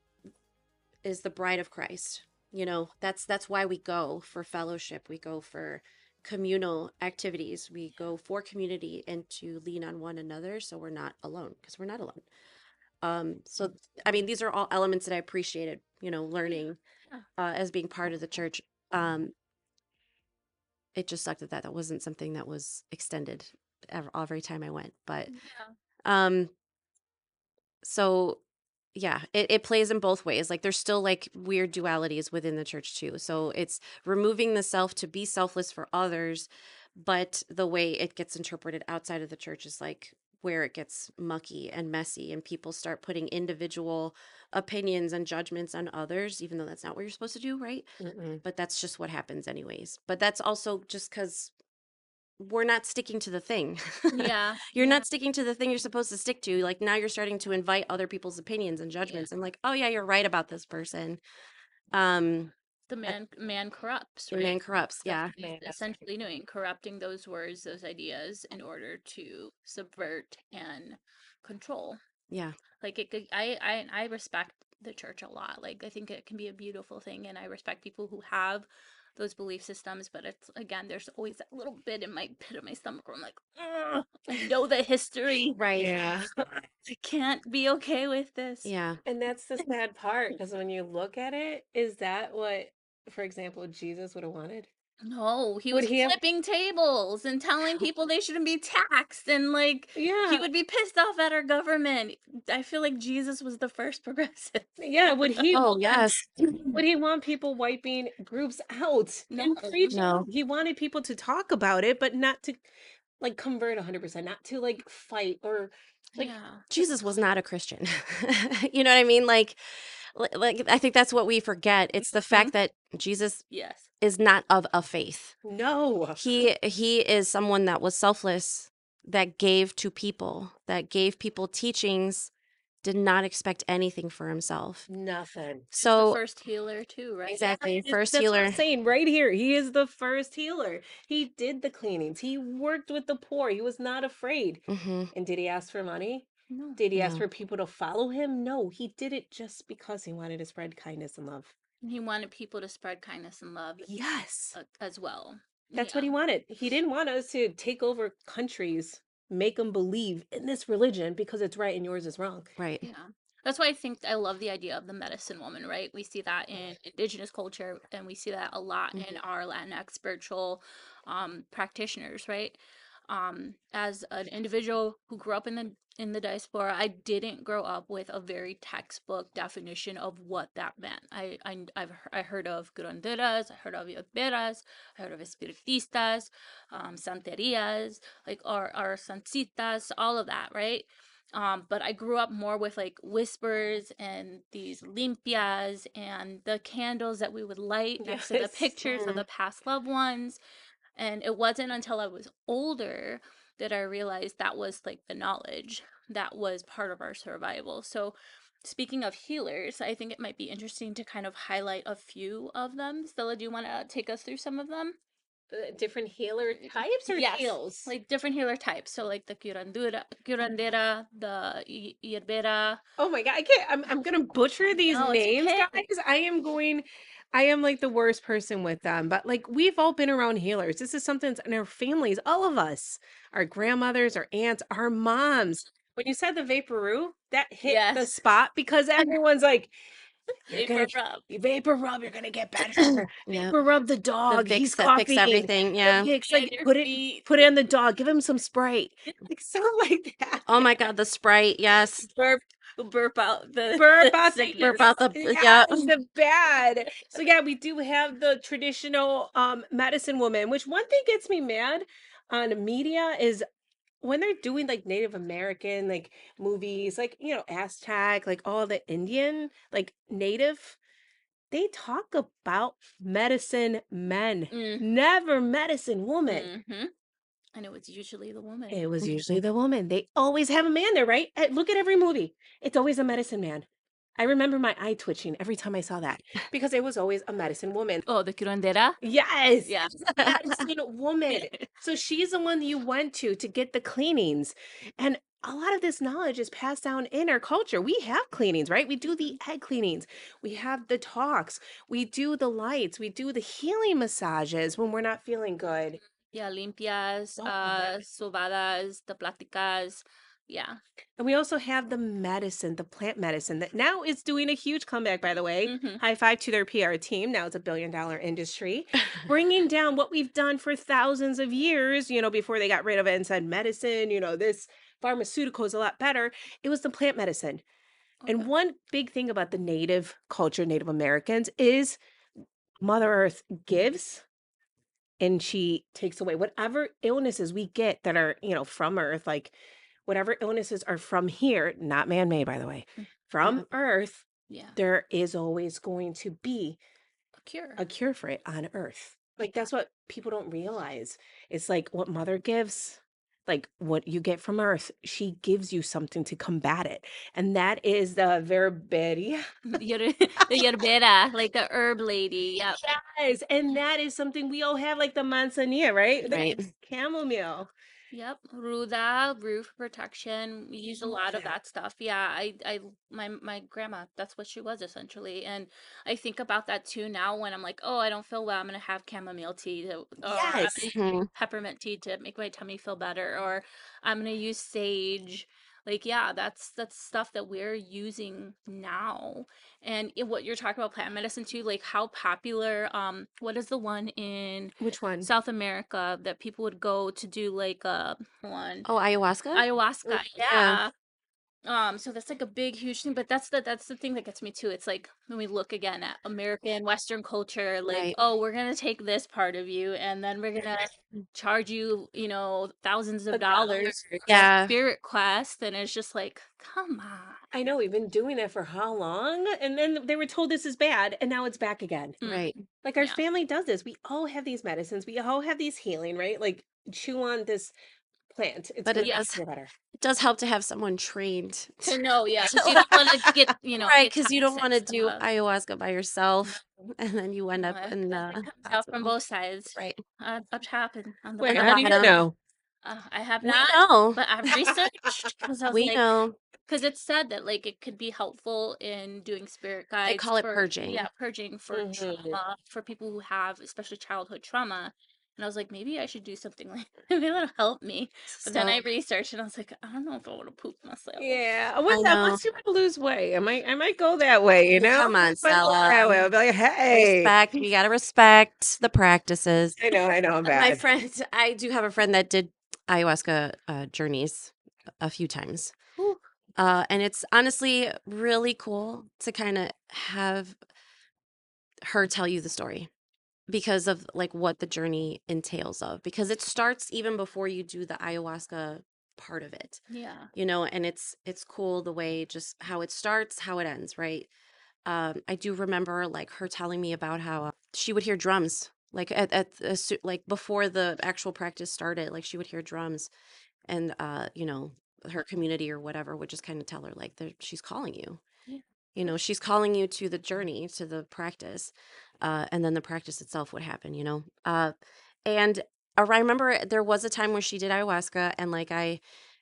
is the bride of Christ. You know, that's why we go for fellowship, we go for communal activities, we go for community and to lean on one another so we're not alone, because we're not alone. So I mean, these are all elements that I appreciated, you know, learning Yeah. as being part of the church. It just sucked that that wasn't something that was extended every time I went. But Yeah. um, so yeah, it plays in both ways. Like there's still like weird dualities within the church too. So it's removing the self to be selfless for others, but the way it gets interpreted outside of the church is like where it gets mucky and messy and people start putting individual opinions and judgments on others, even though that's not what you're supposed to do, right? Mm-mm. But that's just what happens anyways. But that's also just because we're not sticking to the thing. Yeah. You're Yeah. not sticking to the thing you're supposed to stick to. Like now you're starting to invite other people's opinions and Yeah. judgments and like, oh yeah, you're right about this person. Um The that- man corrupts, the right? man corrupts. That's Yeah. what he's essentially doing, corrupting those words, those ideas in order to subvert and control. Yeah. Like I respect the church a lot. Like I think it can be a beautiful thing, and I respect people who have those belief systems. But it's again, there's always that little bit in my pit of my stomach where I'm like, "Ugh, I know the history. Right. Yeah. I can't be okay with this." Yeah. And that's the sad part, because when you look at it, is that what, for example, Jesus would have wanted? No, he Would was he have? flipping tables and telling people they shouldn't be taxed, and like he Yeah. would be pissed off at our government. I feel like Jesus was the first progressive. Yeah. Oh, yes. Would he want people wiping groups out No. and preaching? No. He wanted people to talk about it, but not to like convert 100%, not to like fight or like Yeah. Jesus was not a Christian. You know what I mean? Like I think that's what we forget. It's the Mhm. fact that Jesus Yes. is not of a faith. no. He is someone that was selfless, that gave to people, that gave people teachings, did not expect anything for himself. Nothing. He's the So first healer too, right? exactly, first That's what I'm healer. saying right here. He is the first healer. He did the cleanings. He worked with the poor. He was not afraid. Hmm. And did he ask for money? No. Did he ask No. for people to follow him? No, he did it just because he wanted to spread kindness and love. He wanted people to spread kindness and love Yes. as well. That's what he Yeah. wanted. He didn't want us to take over countries, make them believe in this religion because it's right and yours is wrong. Right. Yeah. That's why I think I love the idea of the medicine woman, right? We see that in indigenous culture and we see that a lot in Mhm. our Latinx spiritual practitioners, right? As an individual who grew up in the diaspora, I didn't grow up with a very textbook definition of what that meant. I heard of curanderas, I heard of yerberas, I heard of espiritistas, santerias, like our sancitas, all of that, right? But I grew up more with like whispers and these limpias and the candles that we would light next to the Yes. pictures of the past loved ones. And it wasn't until I was older that I realized that was like the knowledge that was part of our survival. So, speaking of healers, I think it might be interesting to kind of highlight a few of them. Stella, do you want to take us through some of them? Different healer types or Yes, heals? like different healer types. So, like the curandera, the yerbera. Oh my God, I can't. I'm gonna butcher these No, it's names, okay. guys. I am like the worst person with them. But like we've all been around healers. This is something that's in our families, all of us, our grandmothers, our aunts, our moms. When you said the vaporoo, that hit the Yes. spot because everyone's like, You're Vapor gonna rub. you vapor rub, you're gonna get better. Yeah. Vapor rub the The dog, he's Vicks that fix coughing. everything. The Yeah. Vicks, And like, your put it feet. put it on the dog, give him some Sprite. Like, something like that. Oh my God, the Sprite. Yes. Burp out the Burp out the sickness. Burp out the, yes, yeah. the bad. So yeah, we do have the traditional medicine woman, which one thing gets me mad on media is when they're doing like Native American like movies, like Aztec, like all the Indian, like native, they talk about medicine men, Mm, never medicine woman. mm-hmm. And it was usually the woman. It was usually the woman. They always have a man there, right? Look at every movie. It's always a medicine man. I remember my eye twitching every time I saw that because it was always a medicine woman. Oh, the curandera? Yes, Yeah. medicine woman. So she's the one that you went to get the cleanings. And a lot of this knowledge is passed down in our culture. We have cleanings, right? We do the egg cleanings. We have the talks. We do the lights. We do the healing massages when we're not feeling good. Yeah, limpias, Oh. sobadas, the platicas. Yeah. And we also have the medicine, the plant medicine that now is doing a huge comeback, by the way. Mm-hmm. High five to their PR team. Now it's a billion-dollar industry, bringing down what we've done for thousands of years, before they got rid of it and said medicine, this pharmaceutical is a lot better. It was the plant medicine. And Okay. one big thing about the native culture, Native Americans, is Mother Earth gives and she takes away whatever illnesses we get that are, from Earth, like whatever illnesses are from here, not man-made, by the way, Mm. from Yep. Earth, Yeah. there is always going to be A cure. a cure for it on Earth. Like that's what people don't realize. It's like what Mother gives, like what you get from Earth, she gives you something to combat it. And that is the verberia. The yerbera, like the herb lady. Yep. Yes, and that is something we all have, like the manzanilla, right? The Right. chamomile. Yep. Ruda, roof protection. We use a lot of that stuff. Yeah. My grandma, that's what she was essentially. And I think about that too now when I'm like, oh, I don't feel well. I'm going to have chamomile tea or I'm Yes. going to Mhm. use peppermint tea to make my tummy feel better, or I'm going to use sage. Like, yeah, that's stuff that we're using now. And what you're talking about plant medicine too, like how popular, what is the one in Which one? South America that people would go to do like one Oh, ayahuasca? ayahuasca, Yeah. yeah. So that's like a big huge thing, but that's the thing that gets me too. It's like when we look again at American Western culture, like, Right. oh, we're gonna take this part of you and then we're gonna charge you, thousands of dollars for Yeah. spirit quest, and it's just like, come on. I know we've been doing it for how long? And then they were told this is bad, and now it's back again. Right. Like our Yeah. family does this. We all have these medicines. We all have these healing, right? Like chew on this plant. It's But gonna it make does you feel better. it does help to have someone trained To know, yeah, to because you don't want to get, right, get because you don't wanna toxic do stuff. ayahuasca by yourself, and then you end up in It the comes out from hospital. both sides. Right. I've happened on the Wait, In the how do you bottom. know? I have We not, know. but I've researched because I was We like, know. because it's said that like it could be helpful in doing spirit They guides call it for, yeah, purging. purging for Mhm. trauma, for people who have especially childhood trauma. And I was like, maybe I should do something like maybe that'll help me. But then So I researched and I was like, I don't know if I want to poop myself. Yeah, I know. once you want to lose weight, I might go that way, you know? Come on, I might go Stella. that way. I'll be like, hey. Respect. We gotta respect the practices. I know, I'm My bad. friend, I do have a friend that did ayahuasca journeys a few times. Whew. And it's honestly really cool to kind of have her tell you the story because of like what the journey entails of, because it starts even before you do the ayahuasca part of it, Yeah. and it's cool the way just how it starts, how it ends, right? I do remember like her telling me about how she would hear drums like like before the actual practice started, like she would hear drums, and her community or whatever would just kind of tell her like she's calling you. Yeah. She's calling you to the journey, to the practice, and then the practice itself would happen. And I remember there was a time where she did ayahuasca, and like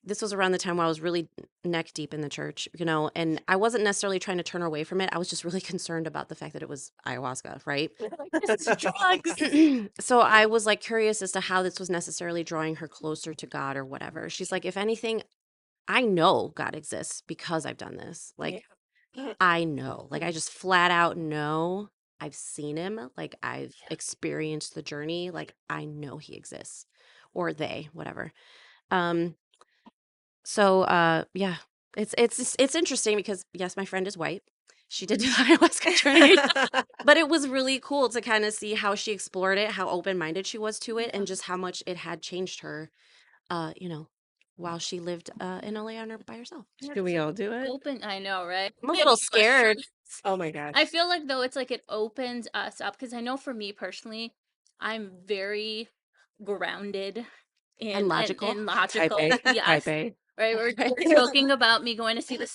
this was around the time where I was really neck deep in the church, and I wasn't necessarily trying to turn her away from it. I was just really concerned about the fact that it was ayahuasca, right? Like, this is drugs. So I was like curious as to how this was necessarily drawing her closer to God or whatever. She's like, if anything, I know God exists because I've done this. Like, I know. Like, I just flat out know. I've seen him. Like, I've experienced the journey. Like, I know he exists, or they, whatever. Um. So, yeah, it's interesting because yes, my friend is white. She did do the ayahuasca journey, but it was really cool to kind of see how she explored it, how open minded she was to it, and just how much it had changed her. You know, while she lived in LA on her by herself. Do we all do it? Open, I know, right? I'm a little scared Oh my gosh. I feel like though it's like it opens us up because I know for me personally, I'm very grounded and logical. and Type logical. A. Yes. Type A. Right, we're joking about me going to see the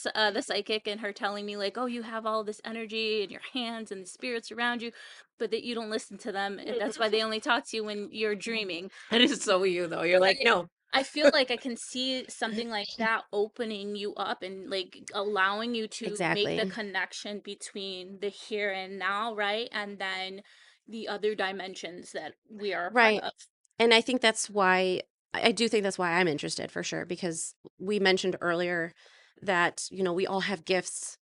psychic and her telling me like, "Oh, you have all this energy in your hands and the spirits around you, but that you don't listen to them, and that's why they only talk to you when you're dreaming." That is so you though. You're like, Right. no. I feel like I can see something like that opening you up and like allowing you to make the Exactly. connection between the here and now, right? And then the other dimensions that we are a part Right. of. And I think that's why I do think that's why I'm interested for sure, because we mentioned earlier that, we all have gifts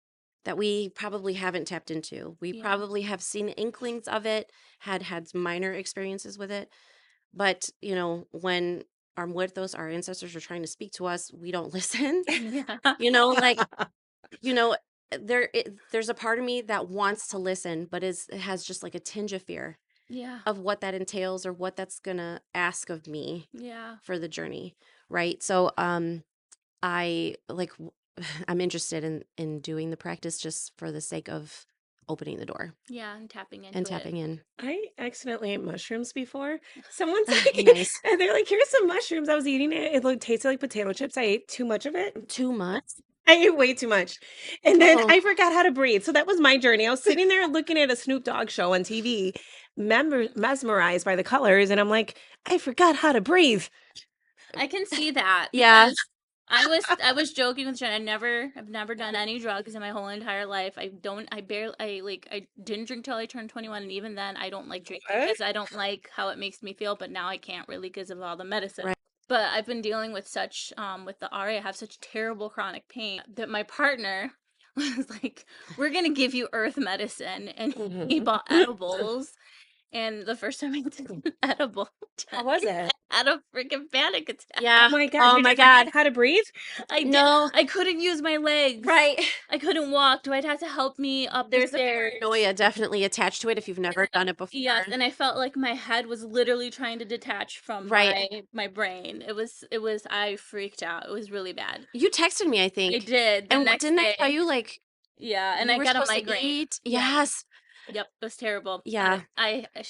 that we probably haven't tapped into. We Yeah. probably have seen inklings of it, had minor experiences with it. But, when our muertos, our ancestors are trying to speak to us, we don't listen. Yeah. Like, you know, there's a part of me that wants to listen, but it has just like a tinge of fear Yeah. of what that entails or what that's gonna ask of me Yeah. for the journey, right? So I like I'm interested in doing the practice just for the sake of opening the door Yeah, and tapping into and it. tapping in. I accidentally ate mushrooms before. Someone's like, Nice. and they're like, here's some mushrooms. I was eating it. It looked tasted like potato chips. I ate too much of it. Too much. I ate way too much. And then Oh, I forgot how to breathe. So that was my journey. I was sitting there looking at a Snoop Dogg show on TV, mesmerized by the colors. And I'm like, I forgot how to breathe. I can see that yeah. because I was joking with Jen. I've never done any drugs in my whole entire life. I didn't drink till I turned 21, and even then I don't like drinking What? because I don't like how it makes me feel, but now I can't really because of all the medicine. Right. But I've been dealing with such with the RA, I have such terrible chronic pain that my partner was like, "We're gonna give you earth medicine," and he bought edibles. And the first time I did an edible, How was it? I had a freaking panic attack. Yeah. Oh my God. Oh Did my you forget God. how to breathe? I did. No. I couldn't use my legs. Right. I couldn't walk. Dwight had to help me up the There's a stairs. paranoia definitely attached to it if you've never done it before. Yes, and I felt like my head was literally trying to detach from Right. my brain. It was I freaked out. It was really bad. You texted me, I I think. did the And next didn't I day. tell you like Yeah, and you I were got a supposed to migraine. eat? Yeah. Yes. Yep, it was terrible. Yeah.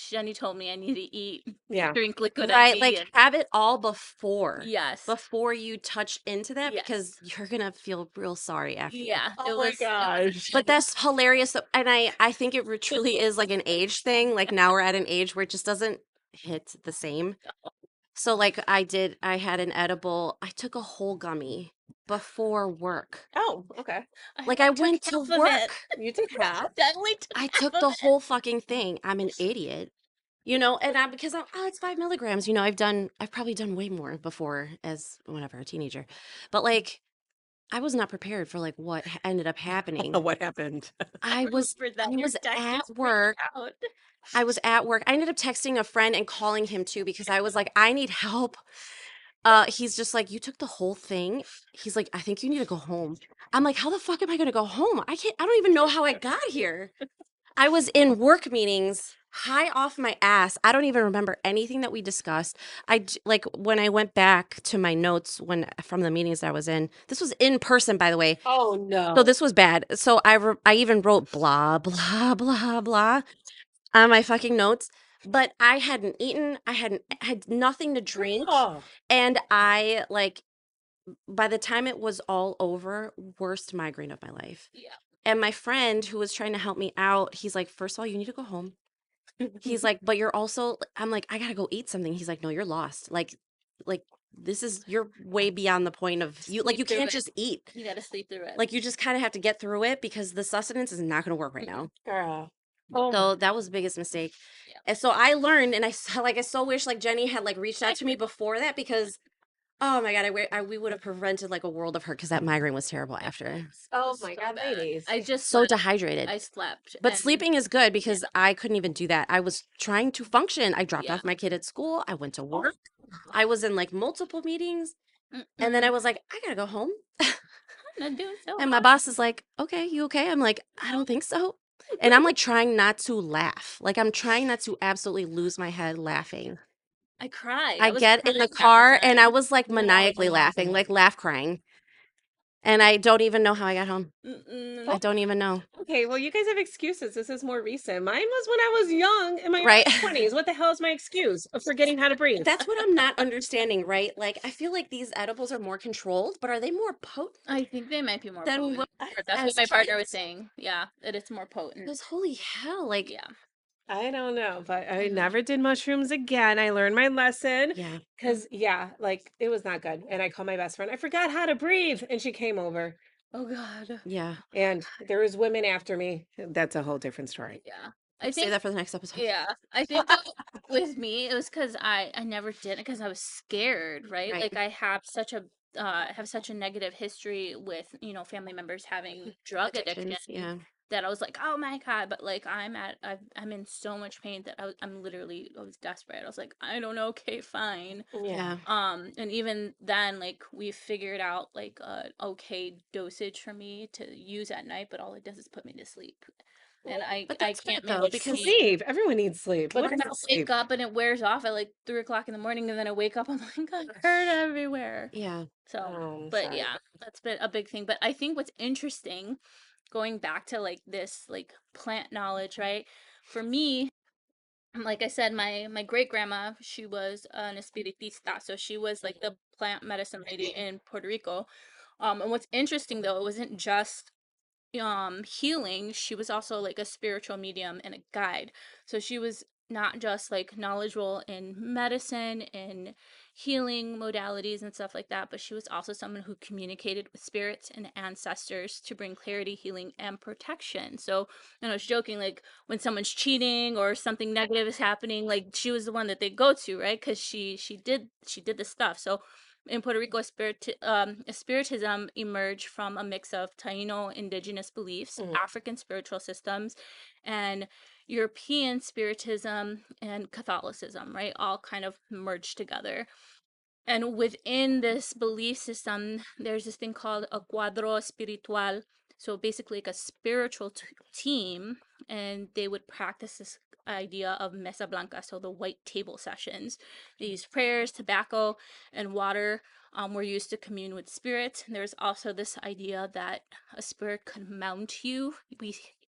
Jenny told me I need to eat, Yeah. drink liquid Right. IV. Like And have it all before yes. you touch into that Yes. because you're gonna feel real sorry after. Yeah, Oh it my was gosh. But that's hilarious. And I think it truly is like an age thing. Like now we're at an age where it just doesn't hit the same. So like I had an edible. I took a whole gummy before work. Oh, okay. Like only I took went to half of it. work. You took half? I only took I half took of the it. whole fucking thing. I'm an idiot. And because it's 5 milligrams. I've probably done way more before as whenever a teenager, but like I was not prepared for like what ended up happening. What happened? I was For that, I your was text at was work. freaked out. I was at work. I ended up texting a friend and calling him too because I was like, I need help. He's just like, you took the whole thing. He's like, I think you need to go home. I'm like, how the fuck am I gonna go home? I don't even know how I got here. I was in work meetings, high off my ass. I don't even remember anything that we discussed. Like when I went back to my notes from the meetings that I was in. This was in person, by the way. Oh no. So this was bad. So I even wrote blah blah blah blah on my fucking notes. But I hadn't eaten. I had nothing to drink, Oh. and I like by the time it was all over, worst migraine of my life. Yeah. And my friend who was trying to help me out, he's like, first of all, you need to go home. He's like, but you're also, I'm like, I gotta go eat something. He's like, no, you're lost. Like you're way beyond the point of you. Like, you Sleep through can't it. just eat. You gotta sleep through it. Like, you just kind of have to get through it because the sustenance is not gonna work right now. Girl. Oh. So that was the biggest mistake. Yeah. And so I learned, and I so wish like Jenny had like reached out to me before that because Oh my god, we would have prevented like a world of hurt because that migraine was terrible after. It Oh was my so God, bad. ladies. I just So slept. dehydrated. I slept, But and sleeping is good yeah, because I couldn't even do that. I was trying to function. I dropped yeah. off my kid at school. I went to work. I was in like multiple meetings. And then I Mm-mm. was like, I gotta go home. I'm not doing so And my hot. boss is like, okay, you okay? I'm like, I don't think so. And I'm like trying not to laugh. Like I'm trying not to absolutely lose my head laughing. I cried. I I was get in crying the half the car and I time. was like maniacally laughing, like laugh crying. And I don't even know how I got home. Mm-mm. I don't even know. Okay, well, you guys have excuses. This is more recent. Mine was when I was young in my Right? early 20s. What the hell is my excuse of forgetting how to breathe? That's what I'm not understanding, right? Like I feel like these edibles are more controlled, but are they more potent I think they might be more than potent. what That's what as my partner was kids? saying. Yeah, that it's more potent. Because holy hell, like Yeah. I don't know, but I Mhm. never did mushrooms again. I learned my lesson yeah, because, yeah, like it was not good. And I called my best friend. I forgot how to breathe. And she came over. Oh God. yeah. And there was women after me. That's a whole different story. Yeah. I Save think. that for the next episode. Yeah. I think though, with me, it was because I never did it because I was scared. Right. Right. Like I have such a negative history with family members having drug addiction Addictions. Yeah. that I was like, oh my God. But like I'm in so much pain that I was desperate. I was like, I don't know. Okay, fine. Yeah. Yeah. And even then, like we figured out like a okay dosage for me to use at night, but all it does is put me to sleep. And But I that's can't good though, manage because pain. Sleep. Everyone needs sleep. But What then is I wake sleep? up and it wears off at like 3 o'clock in the morning, and then I wake up, I'm like, I hurt everywhere. yeah. So, Oh, I'm but sorry. yeah, that's been a big thing. But I think what's interesting, going back to like this like plant knowledge, right? For me, like I said, my great grandma, she was an espiritista, so she was like the plant medicine lady in Puerto Rico. And what's interesting though, it wasn't just healing, she was also like a spiritual medium and a guide. So she was not just like knowledgeable in medicine and healing modalities and stuff like that, but she was also someone who communicated with spirits and ancestors to bring clarity, healing, and protection. So, I was joking, like when someone's cheating or something negative is happening, like she was the one that they go to, right? Because she did the stuff. So in Puerto Rico, spiritism emerged from a mix of Taino indigenous beliefs, Mm. African spiritual systems, and European spiritism and Catholicism, right? All kind of merged together. And within this belief system, there's this thing called a cuadro espiritual. So basically, like a spiritual team, and they would practice this idea of mesa blanca, so the white table sessions. They used prayers, tobacco, and water were used to commune with spirits. And there's also this idea that a spirit could mount you.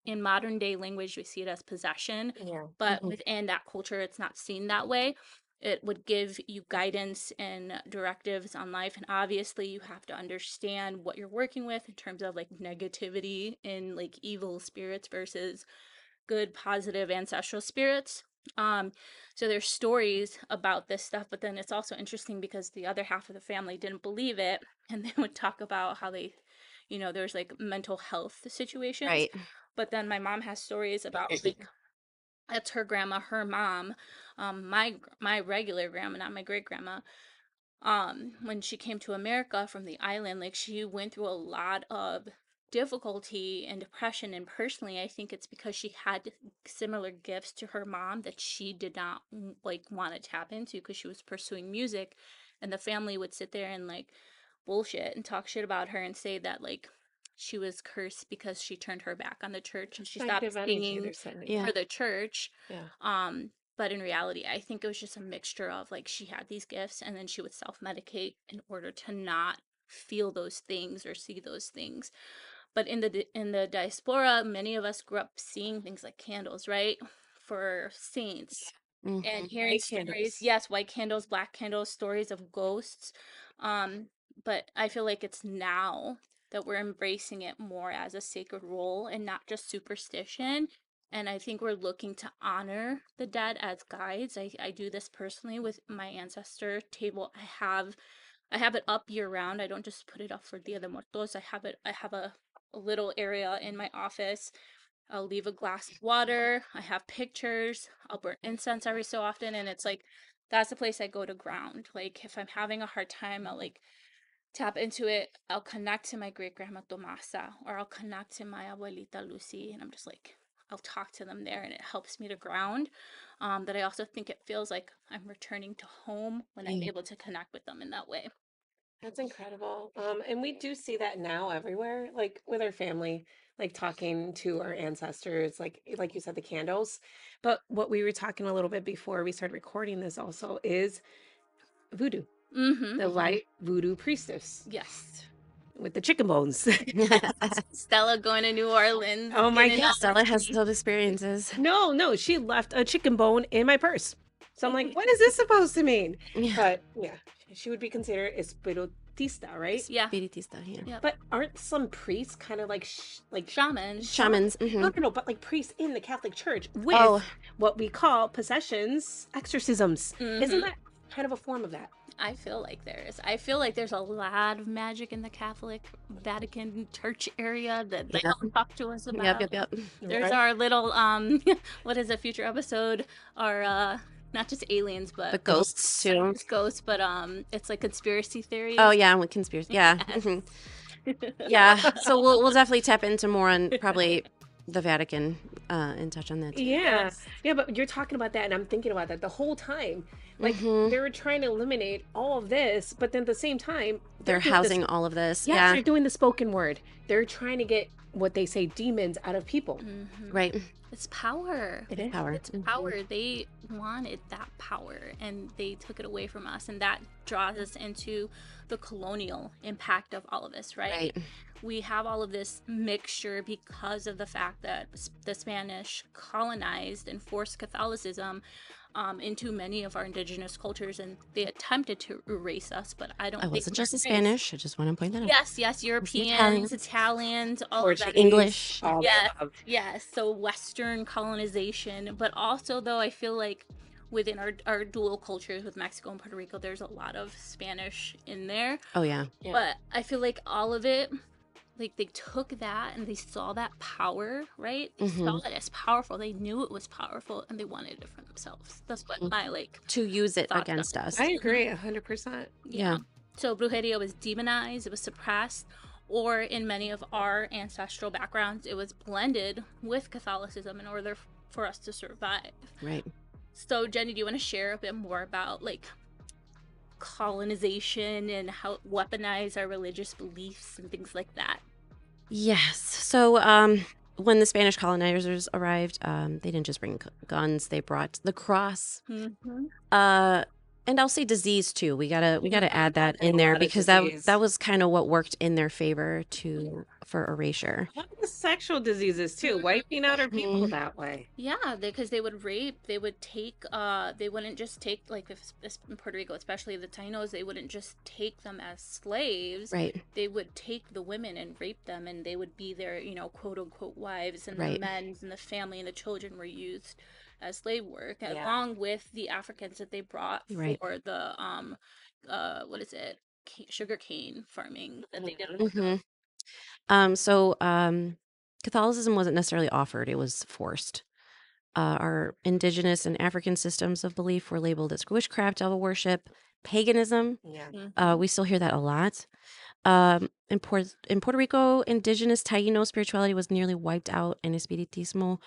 In modern day language, we see it as possession, Yeah. but within that culture, it's not seen that way. It would give you guidance and directives on life, and obviously you have to understand what you're working with in terms of like negativity and like evil spirits versus good positive ancestral spirits. So there's stories about this stuff, but then it's also interesting because the other half of the family didn't believe it, and they would talk about how they, there's like mental health situations. Right. But then my mom has stories about like that's her grandma, her mom, my regular grandma, not my great grandma. When she came to America from the island, like she went through a lot of difficulty and depression. And personally, I think it's because she had similar gifts to her mom that she did not like want to tap into because she was pursuing music, and the family would sit there and like bullshit and talk shit about her and say that like she was cursed because she turned her back on the church and she stopped Negative energy singing they're sending. Yeah. for the church. Yeah. But in reality, I think it was just a mixture of like she had these gifts and then she would self-medicate in order to not feel those things or see those things. But in the diaspora, many of us grew up seeing things like candles, right? For saints and Hmm. hearing White stories. candles. Yes, white candles, black candles, stories of ghosts. Um, but I feel like it's now that we're embracing it more as a sacred role and not just superstition. And I think we're looking to honor the dead as guides. I do this personally with my ancestor table. I have it up year round. I don't just put it up for Dia de Muertos. I have a little area in my office I'll leave a glass of water. I have pictures. I'll burn incense every so often. And it's like, that's the place I go to ground. Like, if I'm having a hard time, I'll like tap into it. I'll connect to my great grandma Tomasa, or I'll connect to my abuelita Lucy. And I'm just like, I'll talk to them there, and it helps me to ground. That I also think it feels like I'm returning to home when I'm able to connect with them in that way. That's incredible. And we do see that now everywhere, like with our family, like talking to our ancestors, like you said, the candles. But what we were talking a little bit before we started recording this also is voodoo, Mm-hmm. the white voodoo priestess Yes. with the chicken bones. Stella going to New Orleans. Oh my getting God. Stella has those experiences. No, she left a chicken bone in my purse. So I'm like, what is this supposed to mean? Yeah. But yeah, she would be considered espiritista, right? Yeah. Spiritista, yeah. Yep. But aren't some priests kind of like Shamans. Shamans. No, no, but like priests in the Catholic Church with Oh, what we call possessions, exorcisms. Isn't Mhm. that kind of a form of that? I feel like there is. I feel like there's a lot of magic in the Catholic Vatican Church area that they Yeah. don't talk to us about. yep. There's Right? our little what is a future episode? Our not just aliens, The but ghosts too. it's ghosts, but it's like conspiracy theories. Oh yeah, with conspiracy. Yeah. Yes. mhm. Yeah. So we'll definitely tap into more on probably the Vatican and touch on that too. Yeah. Yes. Yeah, but you're talking about that, and I'm thinking about that the whole time. Like Mhm. they were trying to eliminate all of this, but then at the same time, They're doing this- housing all of this. Yes, Yeah. they're doing the spoken word. They're trying to get what they say demons out of people. Mhm. Right. It's power. It is. Power. It's power. They wanted that power and they took it away from us. And that draws us into the colonial impact of all of this, right? Right. We have all of this mixture because of the fact that the Spanish colonized and forced Catholicism into many of our indigenous cultures, and they attempted to erase us. But I don't I think wasn't just the erase. Spanish. I just want to point that out. Yes, Europeans, Italians, all of that. Portuguese, English. all Yes, that. yes. So Western colonization, but also though I feel like within our dual cultures with Mexico and Puerto Rico, there's a lot of Spanish in there. Oh yeah. Yeah. But I feel like all of it, like they took that and they saw that power, right? They saw it as powerful. They knew it was powerful and they wanted it for themselves. That's what my like. To use it Thoughts against on- us. I agree 100%. Yeah. So brujeria was demonized, it was suppressed, or in many of our ancestral backgrounds, it was blended with Catholicism in order for us to survive. Right. So Jenny, do you want to share a bit more about like colonization and how it weaponized our religious beliefs and things like that? Yes. So when the Spanish colonizers arrived, they didn't just bring guns, they brought the cross. Mm-hmm. And I'll say disease too. We gotta add that in A there lot of because disease. that was kind of what worked in their favor for erasure. A lot of the sexual diseases too, wiping out our people Mhm. that way. Yeah, because they would rape. They would take. They wouldn't just take like if in Puerto Rico, especially the Tainos. They wouldn't just take them as slaves. Right. They would take the women and rape them, and they would be their, quote unquote wives, and the Right. men and the family and the children were used as slave work, Yeah. along with the Africans that they brought Right. for the what is it, sugar cane farming that they did. So Catholicism wasn't necessarily offered; it was forced. Our indigenous and African systems of belief were labeled as witchcraft, devil worship, paganism. Yeah. We still hear that a lot. In Puerto Rico, indigenous Taino spirituality was nearly wiped out, and Espiritismo,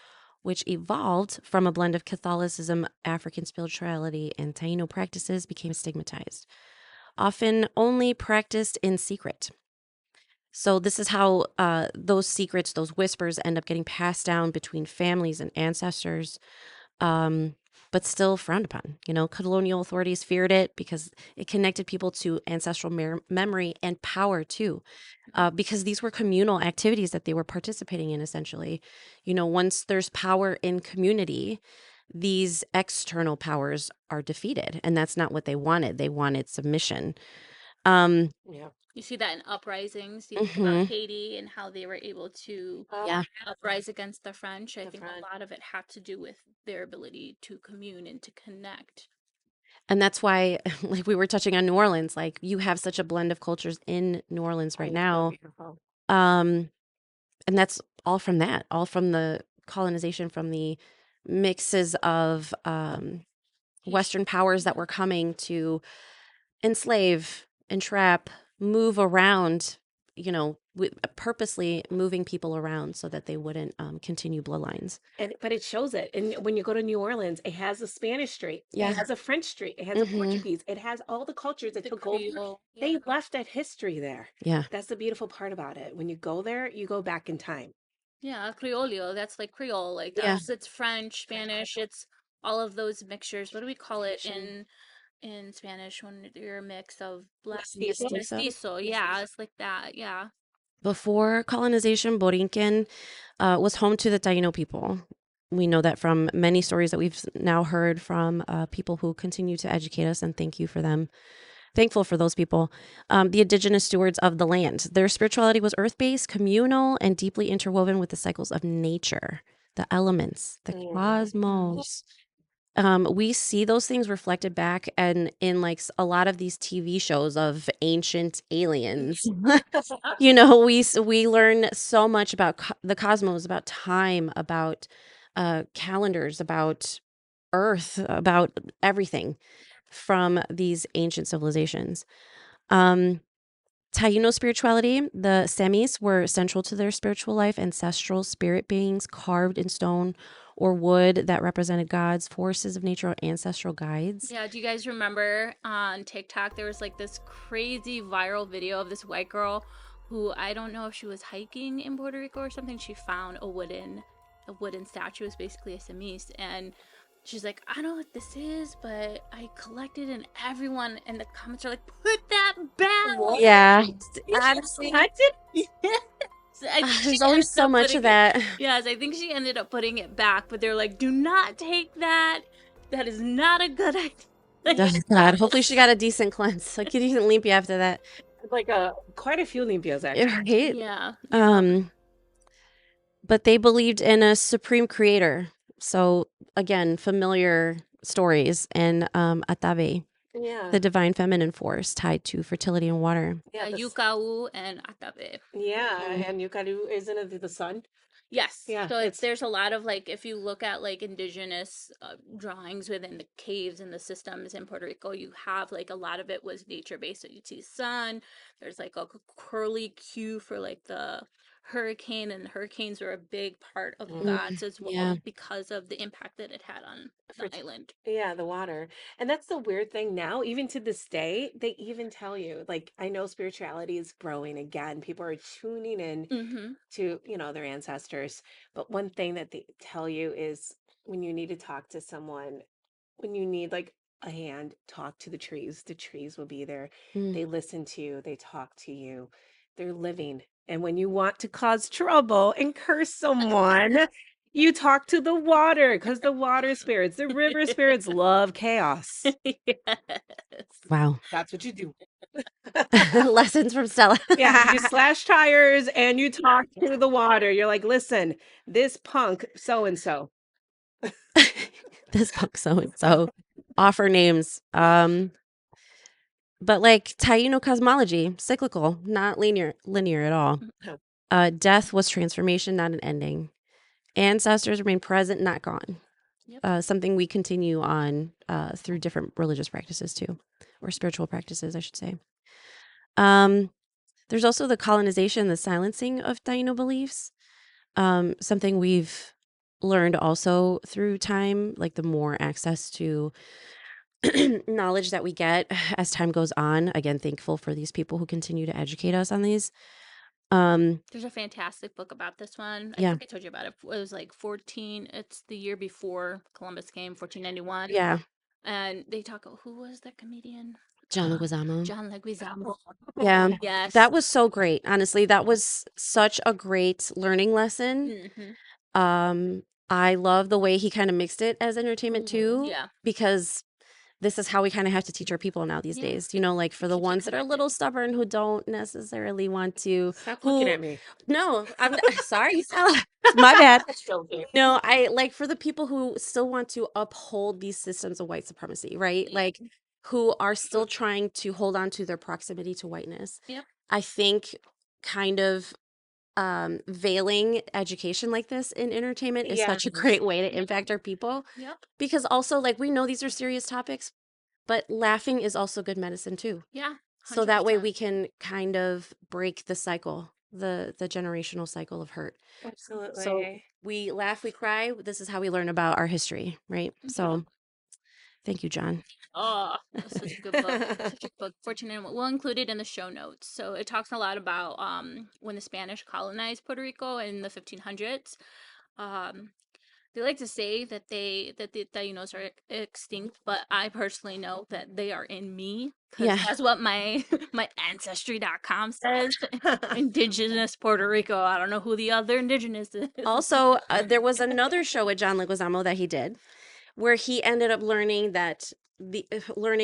which evolved from a blend of Catholicism, African spirituality, and Taino practices, became stigmatized, often only practiced in secret. So this is how those secrets, those whispers, end up getting passed down between families and ancestors, but still frowned upon. Colonial authorities feared it because it connected people to ancestral memory and power too, because these were communal activities that they were participating in. Essentially, once there's power in community, these external powers are defeated, and that's not what they wanted. They wanted submission. Yeah. You see that in uprisings. You think Mhm. about Haiti and how they were able to Yeah. uprise against the French. I The think French. a lot of it had to do with their ability to commune and to connect. And that's why, like we were touching on New Orleans, like you have such a blend of cultures in New Orleans right Oh, so now. beautiful. And that's all from the colonization, from the mixes of Western powers that were coming to enslave, entrap, move around, purposely moving people around so that they wouldn't continue bloodlines. But it shows it. And when you go to New Orleans, it has a Spanish street, Yeah. it has a French street, it has a hmm Portuguese, it has all the cultures that The took over. Creole. They left that history there. Yeah. That's the beautiful part about it. When you go there, you go back in time. Yeah, Criollo. That's like Creole. Like Yeah. it's French, Spanish. It's all of those mixtures. What do we call it in Spanish when you're a mix of black Mestizo. mestizo? Yeah, it's like that. Yeah. Before colonization, Borinquen was home to the Taino people. We know that from many stories that we've now heard from people who continue to educate us, and thank you for them. Thankful for those people. The indigenous stewards of the land. Their spirituality was earth-based, communal, and deeply interwoven with the cycles of nature, the elements, the cosmos. We see those things reflected back and in like a lot of these TV shows of ancient aliens. We learn so much about the cosmos, about time, about calendars, about Earth, about everything from these ancient civilizations. Taino spirituality, the Semis were central to their spiritual life, ancestral spirit beings carved in stone or wood that represented gods, forces of nature, or ancestral guides. Yeah, do you guys remember on TikTok there was like this crazy viral video of this white girl who, I don't know if she was hiking in Puerto Rico or something, she found a wooden statue. It's basically a Semis, and she's like, I don't know what this is, but I collected, and everyone in the comments are like, put that back. What? Yeah. Honestly, There's always so much of that. Yes, I think she ended up putting it back, but they're like, do not take that. That is not a good idea. Oh, God, hopefully she got a decent cleanse, like a decent limpia after that. like quite a few limpios actually. Right? Yeah. But they believed in a supreme creator. So again, familiar stories, and Atabe, Yeah. the divine feminine force tied to fertility and water. Yeah. Yukau and Atabe. Yeah. And Yukaru, isn't it the sun? Yes. Yeah, So it's- there's a lot of like, if you look at like indigenous drawings within the caves and the systems in Puerto Rico, you have like a lot of it was nature based. So you'd see sun. There's like a curly Q for like the hurricane, and hurricanes were a big part of the gods as well, yeah. because of the impact that it had on the island. Yeah, the water. And that's the weird thing now, even to this day, they even tell you, like, I know spirituality is growing again. People are tuning in Mm-hmm. to, their ancestors. But one thing that they tell you is when you need to talk to someone, when you need like a hand, talk to the trees. The trees will be there. Mm. They listen to you, they talk to you, they're living. And when you want to cause trouble and curse someone, you talk to the water because the water spirits, the river spirits love chaos. Yes. Wow. That's what you do. Lessons from Stella. Yeah, you slash tires and you talk to the water. You're like, listen, this punk so and so. This punk so offer names. But like Taino cosmology, cyclical, not linear at all. No. Death was transformation, not an ending. Ancestors remain present, not gone. Yep. Something we continue on through different religious practices too, or spiritual practices, I should say. There's also the colonization, the silencing of Taino beliefs. Something we've learned also through time, like the more access to knowledge that we get as time goes on. Again, thankful for these people who continue to educate us on these. There's a fantastic book about this one. I Yeah. think I told you about it. It was like it's the year before Columbus came, 1491. Yeah. And they talk, who was that comedian? John Leguizamo. John Leguizamo. Yeah. Yes. That was so great. Honestly, that was such a great learning lesson. Mm-hmm. I love the way he kind of mixed it as entertainment too. Yeah. Because this is how we kind of have to teach our people now these days. You know, like for the Keeps you ones that are a little stubborn who don't necessarily want to. Stop looking at me. No, I'm sorry, Stella. My bad. No, I like for the people who still want to uphold these systems of white supremacy, right? Yeah. Like who are still trying to hold on to their proximity to whiteness. Yep. I think kind of veiling education like this in entertainment is such a Yes. great way to impact our people. Yep. Because also, like, we know these are serious topics, but laughing is also good medicine too. Yeah. So that way 100%. we can kind of break the cycle, the generational cycle of hurt. So Absolutely. we laugh, we cry. This is how we learn about our history, right? Yep. So thank you, John. Oh, that's such a good book. Such a good book. Fortunate. We'll include it in the show notes. So it talks a lot about when the Spanish colonized Puerto Rico in the 1500s. Um, they like to say that the Tainos are extinct, but I personally know that they are in me because Yeah. that's what my my ancestry.com says. Indigenous Puerto Rico. I don't know who the other indigenous is. Also, there was another show with John Leguizamo that he did where he ended up learning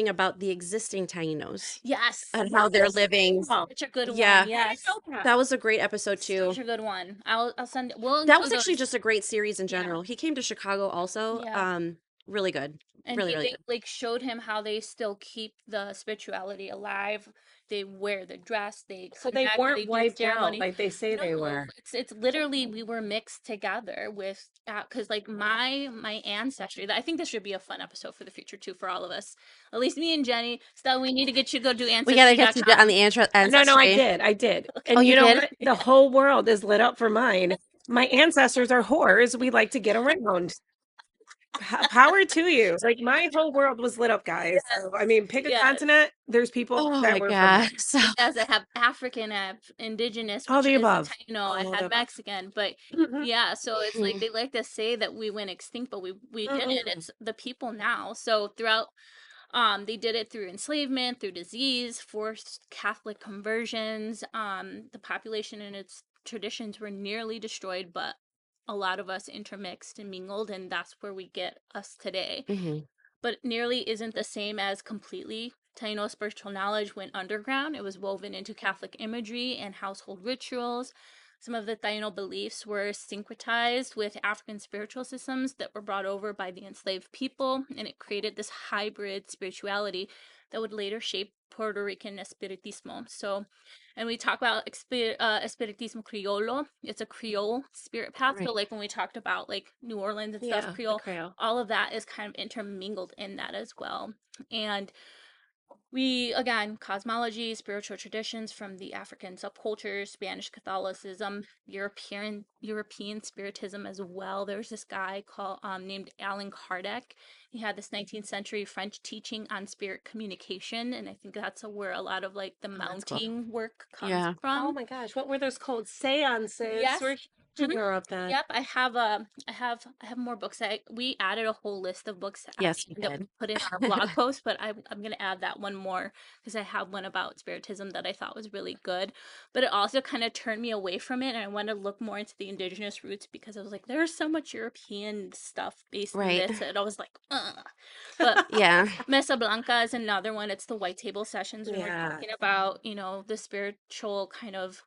about the existing Tainos Yes. and how they're living. Such a good Yeah. one. Yes. That was a great episode too. Such a good one. I'll send it. We'll That was include actually those. just a great series in Yeah. general. He came to Chicago also. Yeah. Really good. And Really, he really they good. like showed him how they still keep the spirituality alive. They wear the dress, they So they connect, they weren't do wiped out ceremony. like they say they No, were. it's literally we were mixed together with because like my ancestry. I think this should be a fun episode for the future too for all of us. At least me and Jenny. So we need to get you to go do We gotta get you on ancestry.com. the No, I ancestry. did. I did. Oh, And you you know did? what? The whole world is lit up for mine. My ancestors are whores. We like to get around. Power to you. Like my whole world was lit up, guys. So, I mean, pick a Yes. continent. There's people Oh that my were from God. there. So Yes, I have African, I have indigenous, All which the is above. I All the had above. Mexican, but yeah, so it's like they like to say that we went extinct, but we didn't. It's the people now. So throughout they did it through enslavement, through disease, forced Catholic conversions. The population and its traditions were nearly destroyed, but a lot of us intermixed and mingled, and that's where we get us today. Mhm. But nearly isn't the same as completely. Taino spiritual knowledge went underground. It was woven into Catholic imagery and household rituals. Some of the Taino beliefs were syncretized with African spiritual systems that were brought over by the enslaved people, and it created this hybrid spirituality that would later shape Puerto Rican Espiritismo. So, and we talk about Espiritismo Criollo. It's a Creole spirit path. So, Right. like when we talked about like New Orleans and stuff, Yeah, the Creole, Creole. all of that is kind of intermingled in that as well. And we, again, cosmology, spiritual traditions from the African subcultures, Spanish Catholicism, European Spiritism as well. There's this guy called named Allan Kardec. He had this 19th century French teaching on spirit communication, and I think that's where a lot of like the That's cool. mounting work comes Yeah. Oh from. my gosh, what were those called? Seances. Yes. Where should grow up that? Yep, I have more books. We added a whole list of books at Yes, the we end of did. put in our blog post, but I'm gonna add that one more because I have one about spiritism that I thought was really good. But it also kind of turned me away from it, and I wanted to look more into the indigenous roots because I was like, there's so much European stuff based in Right. this, and I was like, ugh. But Yeah. Mesa Blanca is another one. It's the white table sessions when we're Yeah. talking about, the spiritual kind of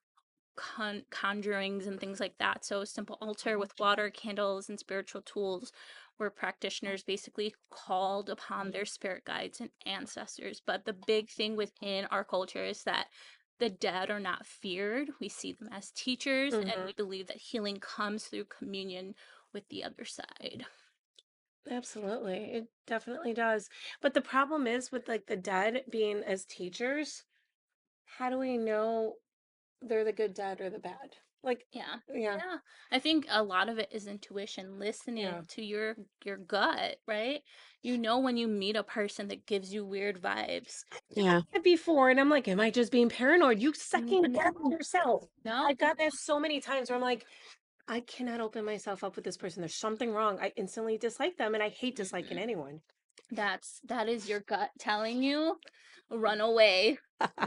conjurings and things like that. So, a simple altar with water, candles, and spiritual tools where practitioners basically called upon their spirit guides and ancestors. But the big thing within our culture is that the dead are not feared. We see them as teachers, and we believe that healing comes through communion with the other side. Absolutely. It definitely does. But the problem is with like the dead being as teachers, how do we know they're the good dead or the bad? Like, Yeah. yeah, Yeah. I think a lot of it is intuition, listening yeah. to your gut, right? You know when you meet a person that gives you weird vibes. Yeah. Before, and I'm like, am I just being paranoid? You second guess yourself. No? I've got that so many times where I'm like, I cannot open myself up with this person. There's something wrong. I instantly dislike them, and I hate disliking Mm-mm. anyone. That is your gut telling you, run away.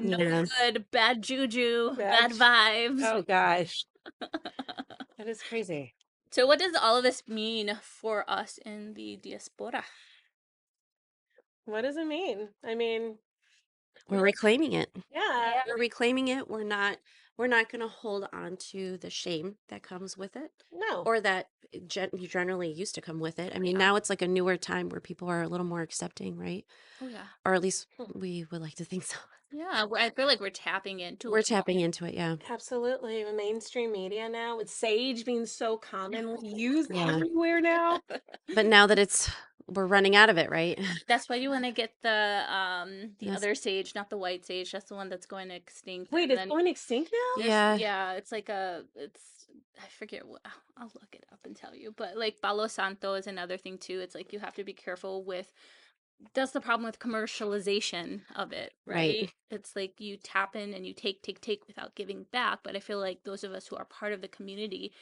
No Yeah. good, bad juju, bad Bad. vibes. Oh gosh, that is crazy. So what does all of this mean for us in the diaspora? What does it mean? I mean, We're reclaiming it. yeah, Yeah. We're reclaiming it. We're not going to hold on to the shame that comes with it no. or that you generally used to come with it. I mean, Yeah. now it's like a newer time where people are a little more accepting, right? Oh yeah. Or at least we would like to think so. Yeah, I feel like we're tapping into We're it more. tapping into it, yeah. Absolutely. The mainstream media now, with sage being so commonly used Yeah. everywhere now. But now that we're running out of it, right? That's why you want to get the Yes. other sage, not the white sage. That's the one that's going extinct. Wait, And it's then going extinct now? Yeah. yeah, it's like it's I forget what I'll look it up and tell you. But like Palo Santo is another thing too. It's like you have to be careful with. That's the problem with commercialization of it, Right. right? It's like you tap in and you take without giving back. But I feel like those of us who are part of the community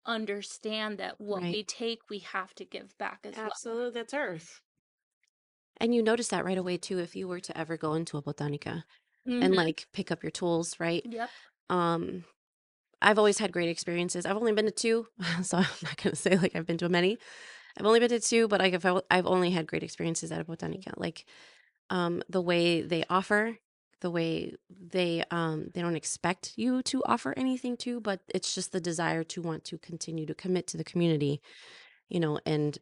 understand that what Right. we take, we have to give back as well. Absolutely. That's Earth. And you notice that right away too if you were to ever go into a botanica and Mm-hmm. like pick up your tools, right? Yep. Um I've always had great experiences. I've only been to two, so I'm not going to say like I've been to many. I've only been to two, but like I've only had great experiences at a botanica. Like the way they offer, the way they don't expect you to offer anything to, but it's just the desire to want to continue to commit to the community, and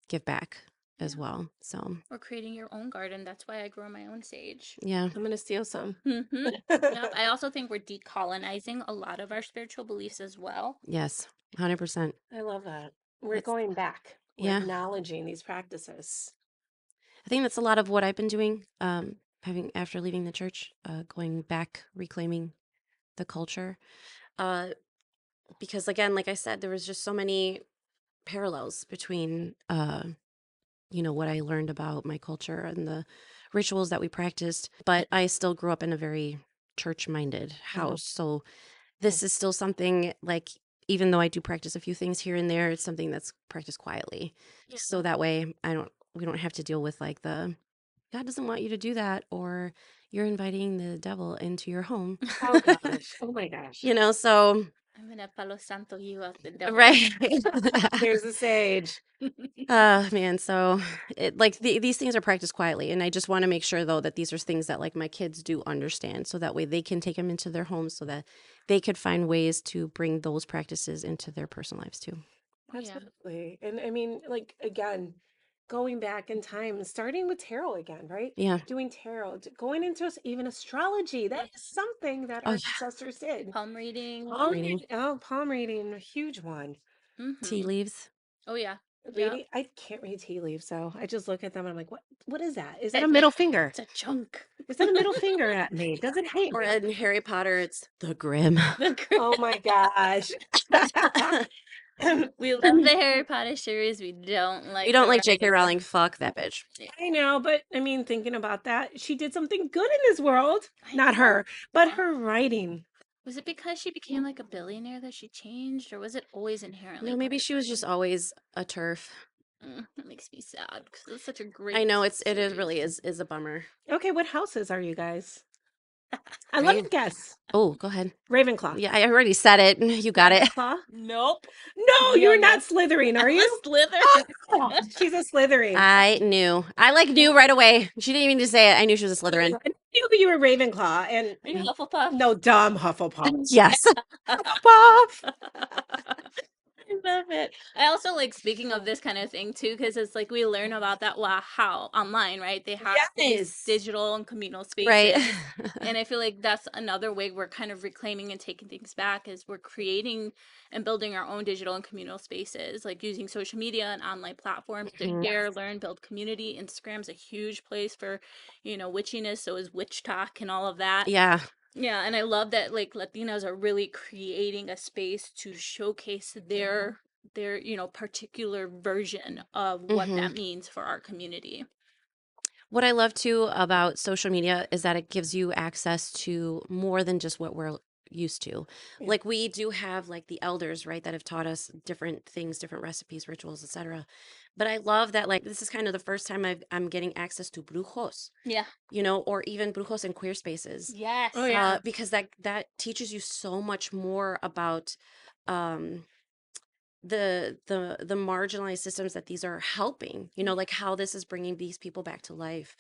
give back as Yeah. well. So Or creating your own garden. That's why I grow my own sage. yeah, I'm going to steal some. Mm-hmm. Yep. I also think we're decolonizing a lot of our spiritual beliefs as well. yes, 100%. I love that. We're That's going back. We're yeah. acknowledging these practices. I think that's a lot of what I've been doing. Having after leaving the church, going back, reclaiming the culture. Uh, because again, like I said, there was just so many parallels between what I learned about my culture and the rituals that we practiced, but I still grew up in a very church-minded house. So this is still something like even though I do practice a few things here and there, it's something that's practiced quietly. Yeah. So that way we don't have to deal with like the God doesn't want you to do that or you're inviting the devil into your home. Oh gosh. Oh my gosh. So I'm gonna Palo Santo you out the devil. right. Here's the sage. Man, so these things are practiced quietly, and I just want to make sure though that these are things that like my kids do understand, so that way they can take them into their homes, so that they could find ways to bring those practices into their personal lives too. Oh, yeah. Absolutely. And I mean, like, again, going back in time, starting with tarot again, right? Yeah. Doing tarot, going into even astrology. That is something that Oh our yeah. ancestors did. Palm reading. Reading Palm reading, a huge one. tea Mm-hmm. leaves. Oh yeah. Yep. Reading, I can't read tea leaves, so I just look at them and I'm like, what is that? Is that a middle finger? It's a chunk. Is that a middle finger at me? Does it hate Or me? in Harry Potter, it's the Grim. Oh my gosh. We love the Harry Potter series. We don't You like don't the like J.K. writer. Rowling? Fuck that bitch. I know, but I mean, thinking about that, she did something good in this world. I Not know. her, but her writing. Was it because she became like a billionaire that she changed, or was it always inherently No, maybe part of she her? was just always a turf. That makes me sad because it's such a great. I know it is series. really is a bummer. Okay, what houses are you guys? I love Right? to guess. Oh, go ahead. Ravenclaw. Yeah, I already said it. You got it. Ravenclaw? Nope. No, We are you're not not. Slytherin, are I'm a you? Slytherin. Oh, she's a Slytherin. I knew. I like knew right away. She didn't even need to say it. I knew she was a Slytherin. I knew you were Ravenclaw, and Are you Hufflepuff? no, dumb Hufflepuff. Yes. Hufflepuff. I love it. I also like speaking of this kind of thing too, because it's like we learn about that how online, right? They have these Yes. digital and communal Right. spaces. And I feel like that's another way we're kind of reclaiming and taking things back is we're creating and building our own digital and communal spaces, like using social media and online platforms to Mhm. share, learn, build community. Instagram's a huge place for, witchiness. So is witch talk and all of that. Yeah. Yeah, and I love that like Latinas are really creating a space to showcase their particular version of what Hmm. that means for our community. What I love too about social media is that it gives you access to more than just what we're used to. Yeah. Like we do have like the elders, right, that have taught us different things, different recipes, rituals, etc. But I love that like this is kind of the first time I'm getting access to brujos, Yeah. or even brujos in queer spaces. Yes. Oh, yeah. Because that teaches you so much more about um the marginalized systems that these are helping, like how this is bringing these people back to life.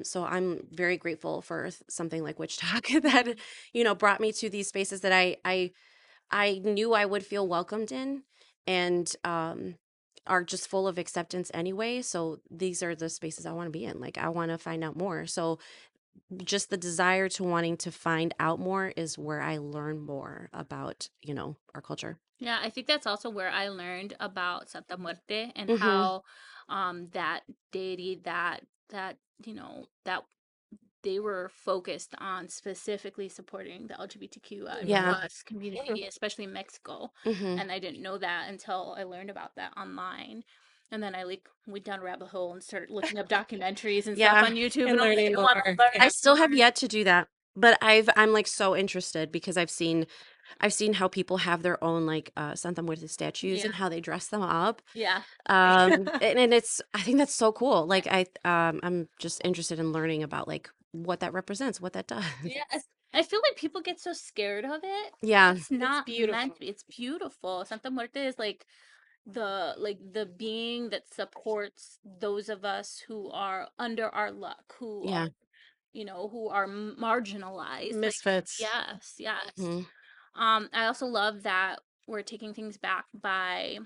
So I'm very grateful for something like Witch Talk that brought me to these spaces that I knew I would feel welcomed in, and are just full of acceptance anyway. So these are the spaces I want to be in. Like I want to find out more. So just the desire to wanting to find out more is where I learn more about, our culture. Yeah, I think that's also where I learned about Santa Muerte and Mhm. how that deity that that they were focused on specifically supporting the LGBTQI Yeah. plus community, especially in Mexico. Mhm. And I didn't know that until I learned about that online. And then I like went down a rabbit hole and started looking up documentaries and stuff Yeah. on YouTube, And and I'm like, learning I want more. to learn I more. still have yet to do that, but I'm like so interested because I've seen how people have their own like Santa Muerte statues Yeah, and how they dress them up. yeah. And it's I think that's so cool. Like I'm just interested in learning about like what that represents, what that does. Yes. I feel like people get so scared of it. Yeah. It's It's not beautiful. meant to be. It's beautiful. Santa Muerte is like the being that supports those of us who are under our luck, who are Yeah. who are marginalized. Like, Misfits. yes, yes. Mhm. I also love that we're taking things back by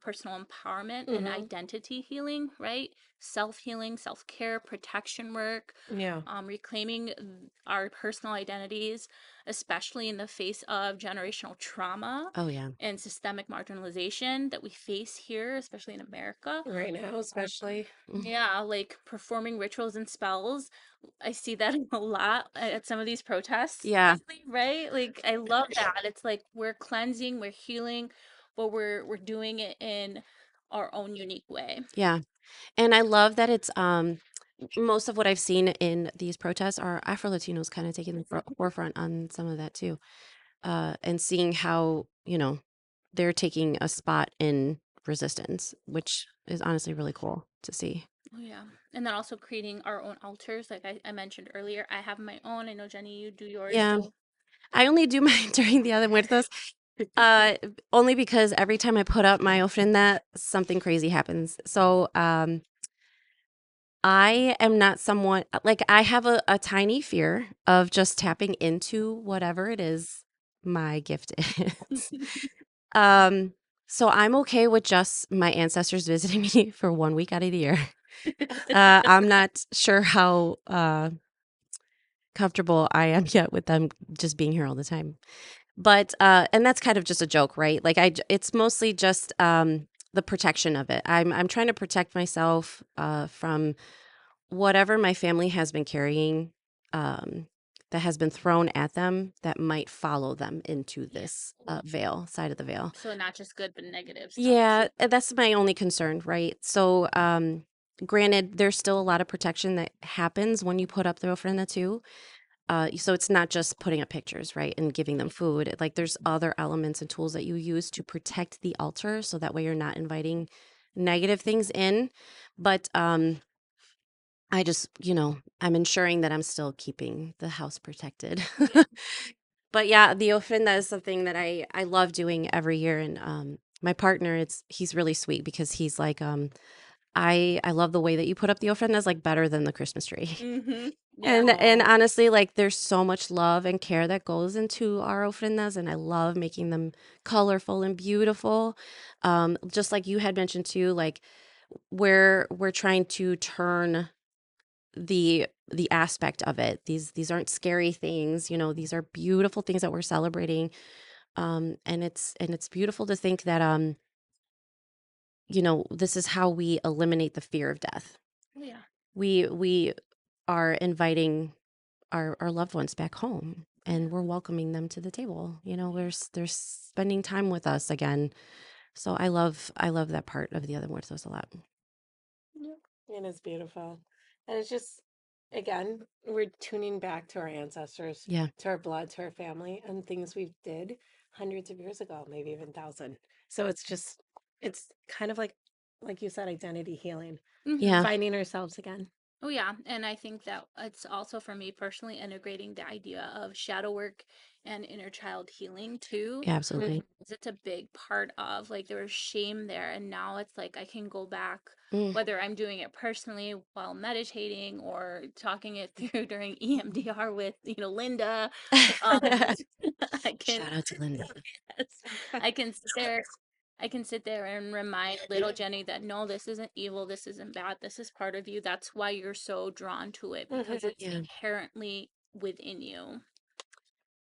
personal empowerment and Hmm. identity healing, right? Self healing, self care, protection work, Yeah. reclaiming our personal identities, especially in the face of generational trauma Oh yeah. and systemic marginalization that we face here, especially in America. Right now, especially. Mm. Yeah, like performing rituals and spells. I see that a lot at some of these protests Yeah. lately, right? Like I love that. It's like we're cleansing, we're healing, but we're doing it in our own unique way. Yeah. And I love that it's most of what I've seen in these protests are Afro Latinos kind of taking the forefront on some of that too. And seeing how, they're taking a spot in resistance, which is honestly really cool to see. Oh yeah. And then also creating our own altars, like I mentioned earlier. I have my own. I know Jenny, you do yours Yeah. too. I only do mine during the other muertos, only because every time I put up my ofrenda, something crazy happens. So, I am not someone like I have a tiny fear of just tapping into whatever it is my gift is. Um, so I'm okay with just my ancestors visiting me for 1 week out of the year. I'm not sure how comfortable I am yet with them just being here all the time. But and that's kind of just a joke, right? Like it's mostly just the protection of it. I'm trying to protect myself from whatever my family has been carrying um, that has been thrown at them that might follow them into Yeah. this veil, side of the veil. So not just good, but negative stuff Yeah, too. that's my only concern, right? So, granted, there's still a lot of protection that happens when you put up the ofrenda too. So it's not just putting up pictures, right, and giving them food. Like there's other elements and tools that you use to protect the altar, so that way you're not inviting negative things in. But I just, I'm ensuring that I'm still keeping the house protected. Yeah. But yeah, the ofrenda is something that I love doing every year, and my partner, he's really sweet because he's like, I love the way that you put up the ofrendas, like better than the Christmas tree. Mm-hmm. Yeah. And Oh, honestly, like there's so much love and care that goes into our ofrendas, and I love making them colorful and beautiful. Just like you had mentioned too, like we're trying to turn the aspect of it. These aren't scary things, these are beautiful things that we're celebrating. And it's beautiful to think that this is how we eliminate the fear of death. Oh yeah. We are inviting our loved ones back home, Yeah. and we're welcoming them to the table. They're spending time with us again. So I love that part of the other muertos a lot. Yep. and it's beautiful. And it's just, again, we're tuning back to our ancestors, Yeah. to our blood, to our family, and things we did hundreds of years ago, maybe even thousand. So it's just, it's kind of like you said, identity healing, Mm-hmm. Yeah. finding ourselves again. Oh yeah, and I think that it's also for me personally integrating the idea of shadow work and inner child healing too. Yeah, absolutely. 'Cause it's a big part of like there was shame there, and now it's like I can go back, Mm. whether I'm doing it personally while meditating or talking it through during EMDR with Linda. Um, I can Shout out to Linda. yes, I can sit there I can sit there and remind little Jenny that no, this isn't evil, this isn't bad, this is part of you. That's why you're so drawn to it, because it's Yeah, inherently within you.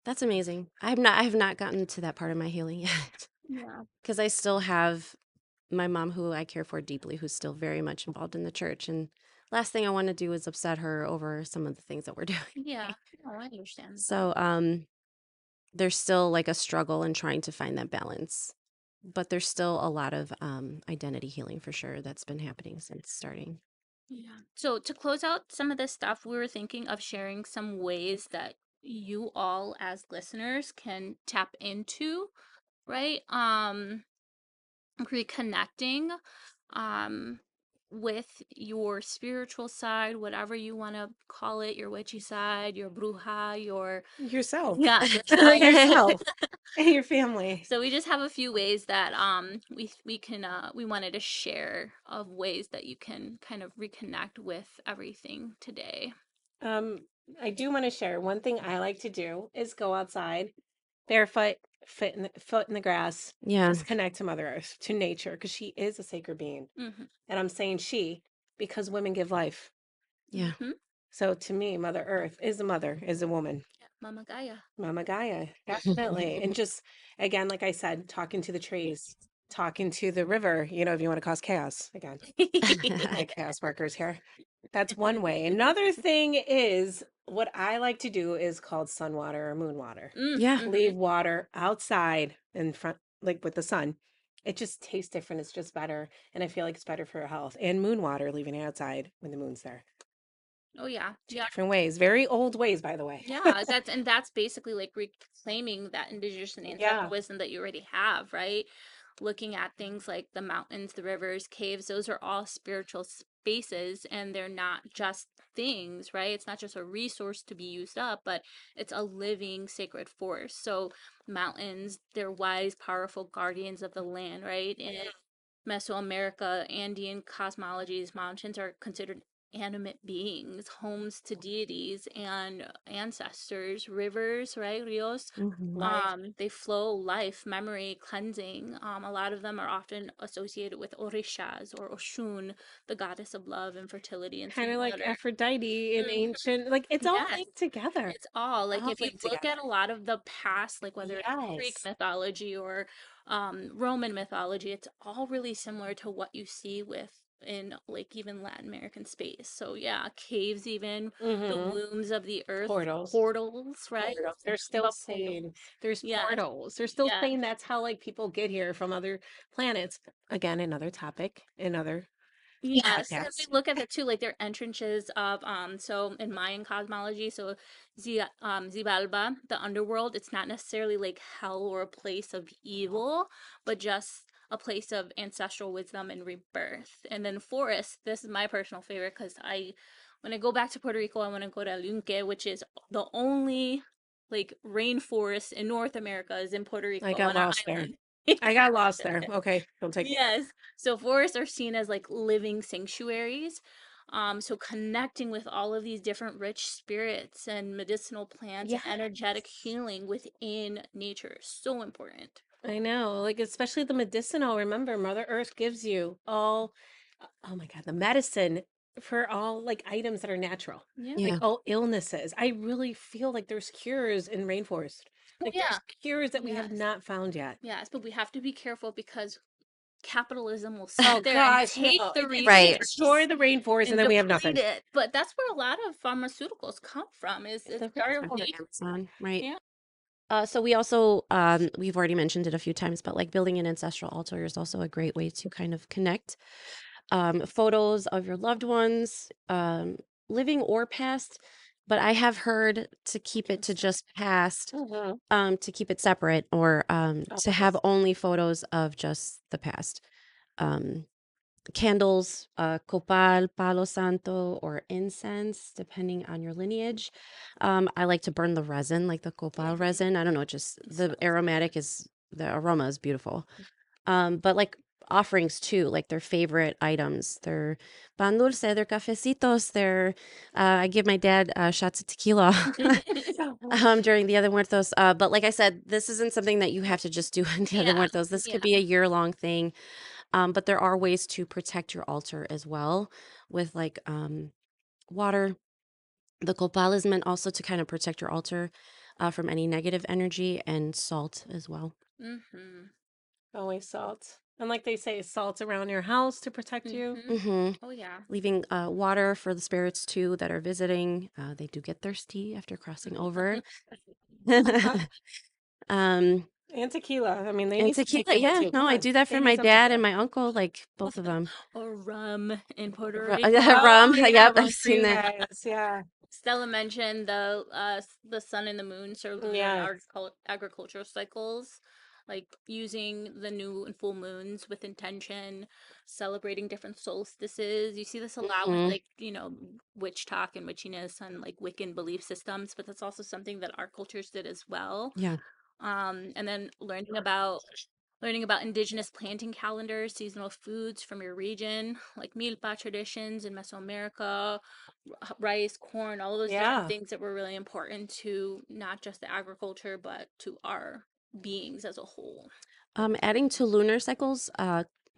that's amazing. I have not gotten to that part of my healing yet Yeah. because I still have my mom, who I care for deeply, who's still very much involved in the church. And last thing I want to do is upset her over some of the things that we're doing. Yeah. No, I understand. So, there's still like a struggle in trying to find that balance, but there's still a lot of identity healing for sure that's been happening since starting. Yeah. So to close out some of this stuff, we were thinking of sharing some ways that you all as listeners can tap into, right? Reconnecting um with your spiritual side, whatever you want to call it, your witchy side, your bruja, your Yourself. yeah, yourself. Yourself and your family. So we just have a few ways that we can we wanted to share of ways that you can kind of reconnect with everything today. Um, I do want to share one thing I like to do is go outside barefoot, foot in the grass, Yeah, just connect to Mother Earth, to nature, because she is a sacred being. Mhm. And I'm saying she because women give life. yeah. Mhm. So to me, Mother Earth is a mother, is a woman. Yeah, Mama Gaia. Mama Gaia, definitely. And just again, like I said, talking to the trees, talking to the river, if you want to cause chaos again, my chaos markers here. That's one way. Another thing is what I like to do is called sun water or moon water. Yeah, Leave water outside in front, like with the sun. It just tastes different. It's just better. And I feel like it's better for your health. And moon water, leaving it outside when the moon's there. Oh yeah. Two Yeah. different ways. Very old ways, by the way. Yeah, that's basically like reclaiming that indigenous and ancestral Yeah. wisdom that you already have, right? Looking at things like the mountains, the rivers, caves, those are all spiritual spaces, and they're not just things, right? It's not just a resource to be used up, but it's a living sacred force. So mountains, they're wise, powerful guardians of the land, right? In Mesoamerica, Andean cosmologies, mountains are considered animate beings, homes to deities and ancestors. Rivers, right? Rios, hmm Life. they flow life, memory, cleansing. A lot of them are often associated with Orishas or Oshun, the goddess of love and fertility and Kind sweet of like water. Aphrodite in Mhm. ancient, like it's all Yes, linked together. it's all like All if you linked look together. at a lot of the past, like whether it's Greek Yes. mythology or Roman mythology, it's all really similar to what you see with in like even Latin American space. So yeah, caves, even the Mm-hmm. wombs of the earth, Portals. portals, right? Portals. They're Think still about saying portals. there's Yes, portals. They're still yes. saying that's how like people get here from other planets. Again, another topic, another Yes, and we podcast. look at it too, like their entrances of so in Mayan cosmology, so Xibalba, the underworld, it's not necessarily like hell or a place of evil, but just a place of ancestral wisdom and rebirth. And then forest, this is my personal favorite because when I go back to Puerto Rico, I want to go to Alunque, which is the only like rainforest in North America is in Puerto I Rico got on an lost there. island. I got lost there. Okay, don't take me. Yes. So forests are seen as like living sanctuaries. So connecting with all of these different rich spirits and medicinal plants and Yes. energetic healing within nature is so important. I know, like especially the medicinal. Remember, Mother Earth gives you all, oh my God, the medicine for all like items that are natural, Yeah. like yeah, all illnesses. I really feel like there's cures in rainforest. Oh Like yeah. there's cures that we have Yes. not found yet. Yes, but we have to be careful because capitalism will Oh sit there and gosh, no. take the It's gonna right. destroy resources the rainforest and and then we have deplete nothing. it. But that's where a lot of pharmaceuticals come from. Is It's it a started Or with the nature? Amazon, right? Yeah. So we also we've already mentioned it a few times, but like building an ancestral altar is also a great way to kind of connect. Photos of your loved ones, living or past, but I have heard to keep it to just past, Mm-hmm. to keep it separate, or to have Always. only photos of just the past. Um, Candles, copal, palo santo, or incense, depending on your lineage. I like to burn the resin, like the copal Mhm. resin. I don't know, just It the smells good. aromatic is the aroma is beautiful. But like offerings too, like their favorite items. Their pan dulce, their cafecitos, their I give my dad shots of tequila during Dia de Muertos. But like I said, this isn't something that you have to just do on Dia de Yeah, Muertos. This could be a year-long thing. But there are ways to protect your altar as well with like water. The copal is meant also to kind of protect your altar from any negative energy, and salt as well. Mm-hmm. Always salt. And like they say, salt around your house to protect you. Mm-hmm. Mm-hmm. Oh yeah. Leaving water for the spirits too that are visiting. They do get thirsty after crossing over. um, And tequila. I mean, they and need some tequila, tequila yeah. too. No, Come I on. do that They for need my some dad tequila. and my uncle, like both of them. Or rum in Puerto Rico. Oh, Rum, yeah, yep, rum I've for seen you that. guys. Yeah. Stella mentioned the sun and the moon, so lunar and Yes. agricultural cycles, like using the new and full moons with intention, celebrating different solstices. You see this a lot with Hmm. like, witch talk and witchiness and like Wiccan belief systems, but that's also something that our cultures did as well. Yeah. And then learning about indigenous planting calendars, seasonal foods from your region, like milpa traditions in Mesoamerica, rice, corn, all of those different Yeah. things that were really important to not just the agriculture, but to our beings as a whole. Adding to lunar cycles,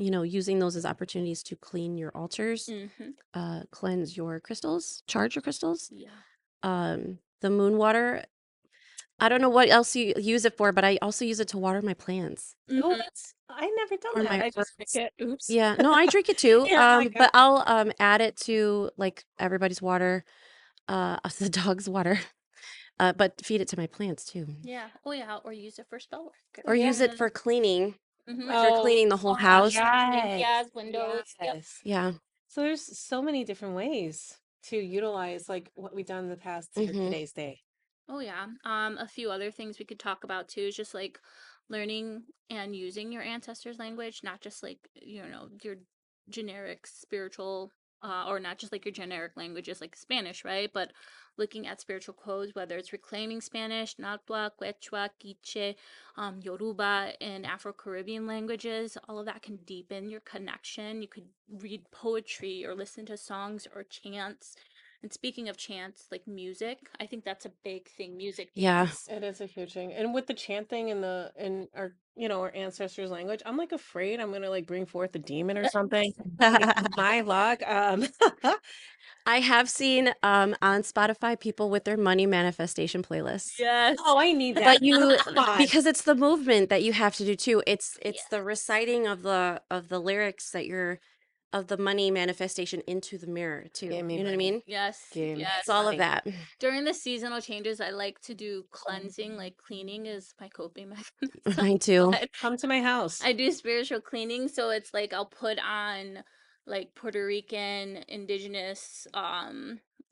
using those as opportunities to clean your altars, Mm-hmm. cleanse your crystals, charge your crystals. Yeah. The moon water, I don't know what else you use it for, but I also use it to water my plants Oh, Mm-hmm. I never done or that. my I just drink herbs. it. Oops. Yeah, no, I drink it too. Yeah, my God. But I'll add it to like everybody's water, the dog's water, but feed it to my plants too, Yeah. Oh, yeah. Or use it for spell work. or use it Mm-hmm. for cleaning. Mm-hmm. If you're Oh, cleaning the whole Washing house, yes. limpias, windows. Yep. Yes. yeah. So there's so many different ways to utilize like what we've done in the past for Hmm. today's day. Oh yeah. A few other things we could talk about too is just like learning and using your ancestors' language, not just like, your generic spiritual or not just like your generic languages like Spanish, right? But looking at spiritual codes, whether it's reclaiming Spanish, Nahuatl, Quechua, Quiche, Yoruba, and Afro-Caribbean languages, all of that can deepen your connection. You could read poetry or listen to songs or chants. And speaking of chants, like music, I think that's a big thing. Music, Yeah. dance. It is a huge thing. And with the chanting and in our, our ancestors' language, I'm like afraid I'm gonna like bring forth a demon or something. Like my luck. I have seen on Spotify people with their money manifestation playlists. Yes. Oh, I need that. But you Come on. because it's the movement that you have to do too. It's Yeah. the reciting of the lyrics that you're of the money manifestation into the mirror too. Give me You know what I money. mean? Yes. Give me It's Yes. all of money. that. During the seasonal changes, I like to do cleansing, like cleaning is my coping mechanism. Mine too. But Come to my house. I do spiritual cleaning, so it's like I'll put on like Puerto Rican indigenous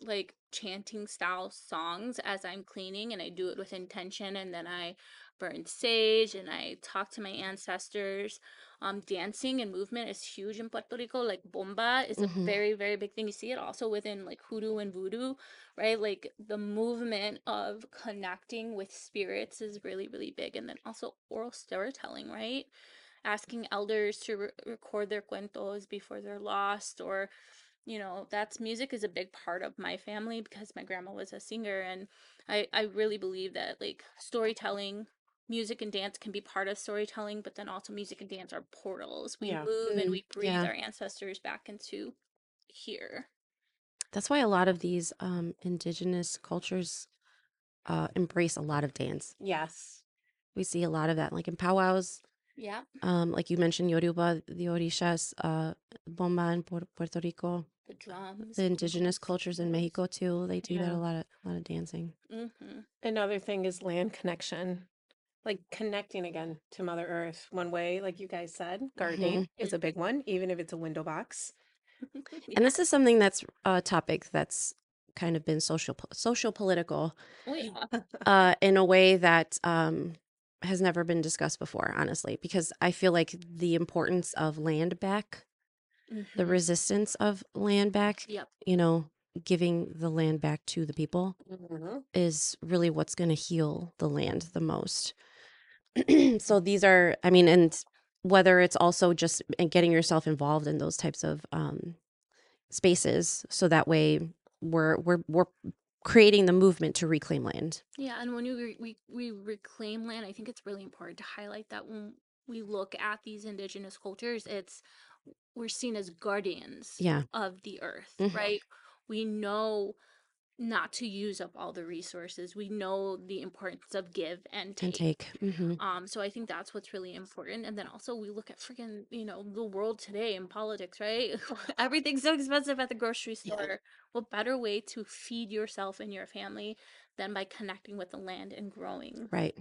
like chanting style songs as I'm cleaning, and I do it with intention, and then I burn sage and I talk to my ancestors. Dancing and movement is huge in Puerto Rico. Like bomba is a Hmm. very, very big thing. You see it also within like hoodoo and voodoo, right? Like the movement of connecting with spirits is really, really big. And then also oral storytelling, right? Asking elders to record their cuentos before they're lost, or that's music is a big part of my family because my grandma was a singer, and I really believe that like storytelling, music and dance can be part of storytelling, but then also music and dance are portals. We Yeah. move and we breathe Yeah. our ancestors back into here. That's why a lot of these indigenous cultures embrace a lot of dance. Yes. We see a lot of that, like in powwows. Yeah. Like you mentioned, Yoruba, the Orishas, Bomba in Puerto Rico, The drums, the indigenous cultures in Mexico too. They do that Yeah. a lot of dancing. Mm-hmm. Another thing is land connection. Like connecting again to Mother Earth. One way, like you guys said, Hmm. gardening is a big one, even if it's a window box. And Yeah. this is something that's a topic that's kind of been social political Oh yeah. in a way that has never been discussed before, honestly, because I feel like the importance of land back, the Mm-hmm. resistance of land back, Yep. giving the land back to the people Mhm. is really what's going to heal the land the most. So these are, I mean, and whether it's also just getting yourself involved in those types of spaces, so that way we're creating the movement to reclaim land. Yeah, and when we reclaim land, I think it's really important to highlight that when we look at these indigenous cultures, we're seen as guardians Yeah. of the earth, Mhm. right? We know not to use up all the resources. We know the importance of give and And take. take. So I think that's what's really important. And then also we look at freaking, the world today in politics, right? Everything's so expensive at the grocery store. What better way to feed yourself and your family than by connecting with the land and growing? Right.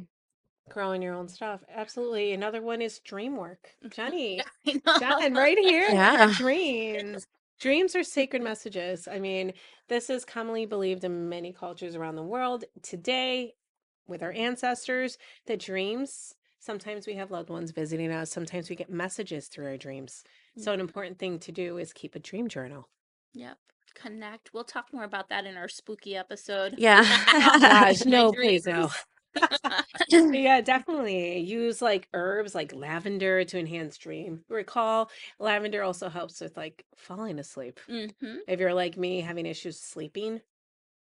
Growing your own stuff. Absolutely. Another one is dream work. Jenny, I know. Jen, right here. Yeah. Dreams. Dreams are sacred messages. I mean, this is commonly believed in many cultures around the world. Today, with our ancestors, the dreams, sometimes we have loved ones visiting us. Sometimes we get messages through our dreams. So an important thing to do is keep a dream journal. Yep. Connect. We'll talk more about that in our spooky episode. Yeah. Gosh, My no, please no. dreams. Yeah, definitely. Use like herbs like lavender to enhance dream. Recall, lavender also helps with like falling asleep. Mm-hmm. If you're like me, having issues sleeping,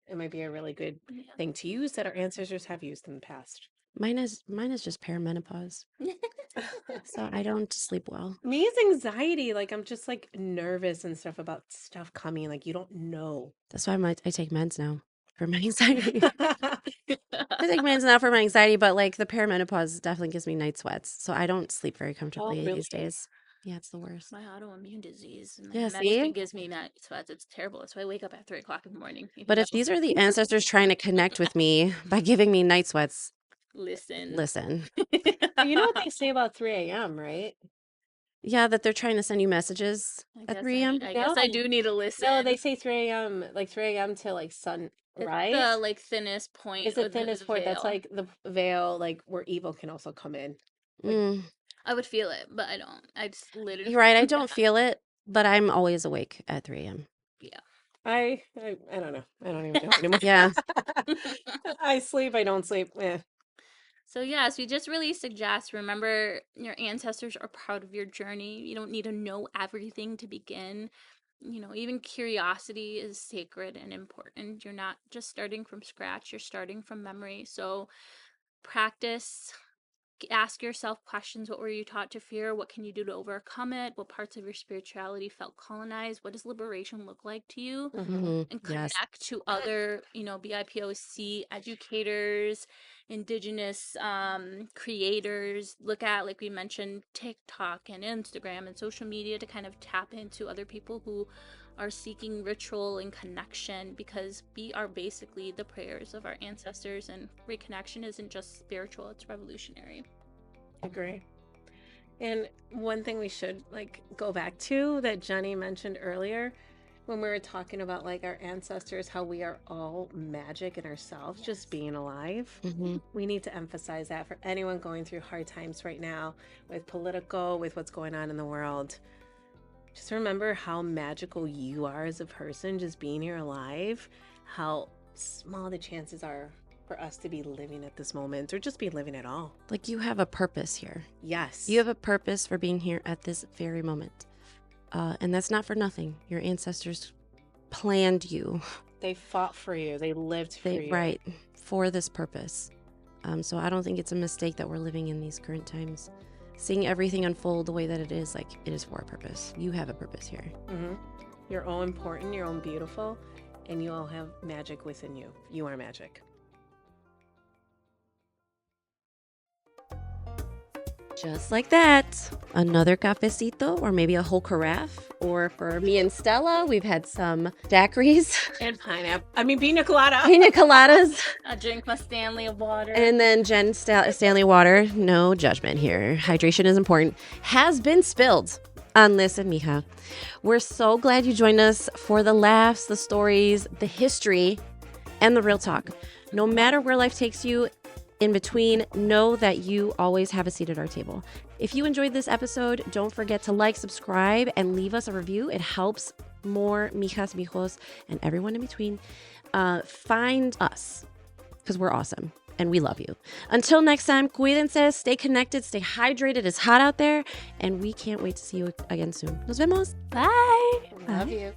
it might be a really good Yeah. thing to use that our ancestors have used in the past. Mine is just perimenopause, so I don't sleep well. Me is anxiety. Like I'm just like nervous and stuff about stuff coming. Like you don't know. That's why I take meds now for my anxiety. I take meds now for my anxiety, but like the perimenopause definitely gives me night sweats, so I don't sleep very comfortably really? these days. Yeah, it's the worst. My autoimmune disease. And Yeah, medicine see? gives me night sweats. It's terrible. That's why I wake up at 3 o'clock in the morning. But if these are the ancestors trying to connect with me by giving me night sweats, listen. You know what they say about 3 a.m., right? Yeah, that they're trying to send you messages at 3 a.m. I guess I do need to listen. No, they say 3 a.m., like 3 a.m. to like sunrise. It's the thinnest point. It's the thinnest point. That's like the veil, like where evil can also come in. Like, I would feel it, but I don't. I just literally. You're right. I don't feel it, but I'm always awake at 3 a.m. Yeah. I don't know. I don't even know anymore. Yeah. I sleep. I don't sleep. So yes, we just really suggest, remember, your ancestors are part of your journey. You don't need to know everything to begin. Even curiosity is sacred and important. You're not just starting from scratch, you're starting from memory. So practice, ask yourself questions. What were you taught to fear? What can you do to overcome it? What parts of your spirituality felt colonized? What does liberation look like to you? Mhm. And Yes. connect to other, BIPOC educators, Indigenous creators. Look at, like we mentioned, TikTok and Instagram and social media to kind of tap into other people who are seeking ritual and connection, because we are basically the prayers of our ancestors, and reconnection isn't just spiritual, it's revolutionary. Agree. And one thing we should like go back to that Jenny mentioned earlier when we were talking about like our ancestors, how we are all magic in ourselves, just being alive. Mhm. We need to emphasize that for anyone going through hard times right now with political, with what's going on in the world. Just remember how magical you are as a person, just being here alive, how small the chances are for us to be living at this moment or just be living at all. Like you have a purpose here. Yes. You have a purpose for being here at this very moment. And that's not for nothing. Your ancestors planned you. They fought for you. They lived for you. Right. For this purpose. So I don't think it's a mistake that we're living in these current times. Seeing everything unfold the way that it is, like it is for a purpose. You have a purpose here. Mm-hmm. You're all important. You're all beautiful. And you all have magic within you. You are magic. Just like that. Another cafecito, or maybe a whole carafe. Or for me and Stella, we've had some daiquiris. And pineapple. I mean, pina colada. Pina coladas. I drink my Stanley of water. And then Jen Stanley water. No judgment here. Hydration is important. Has been spilled on Listen Mija. We're so glad you joined us for the laughs, the stories, the history, and the real talk. No matter where life takes you, in between, know that you always have a seat at our table. If you enjoyed this episode, don't forget to like, subscribe, and leave us a review. It helps more mijas, mijos, and everyone in between find us, because we're awesome. and we love you. Until next time, cuídense, stay connected, stay hydrated. It's hot out there, and we can't wait to see you again soon. Nos vemos. Bye. Love you.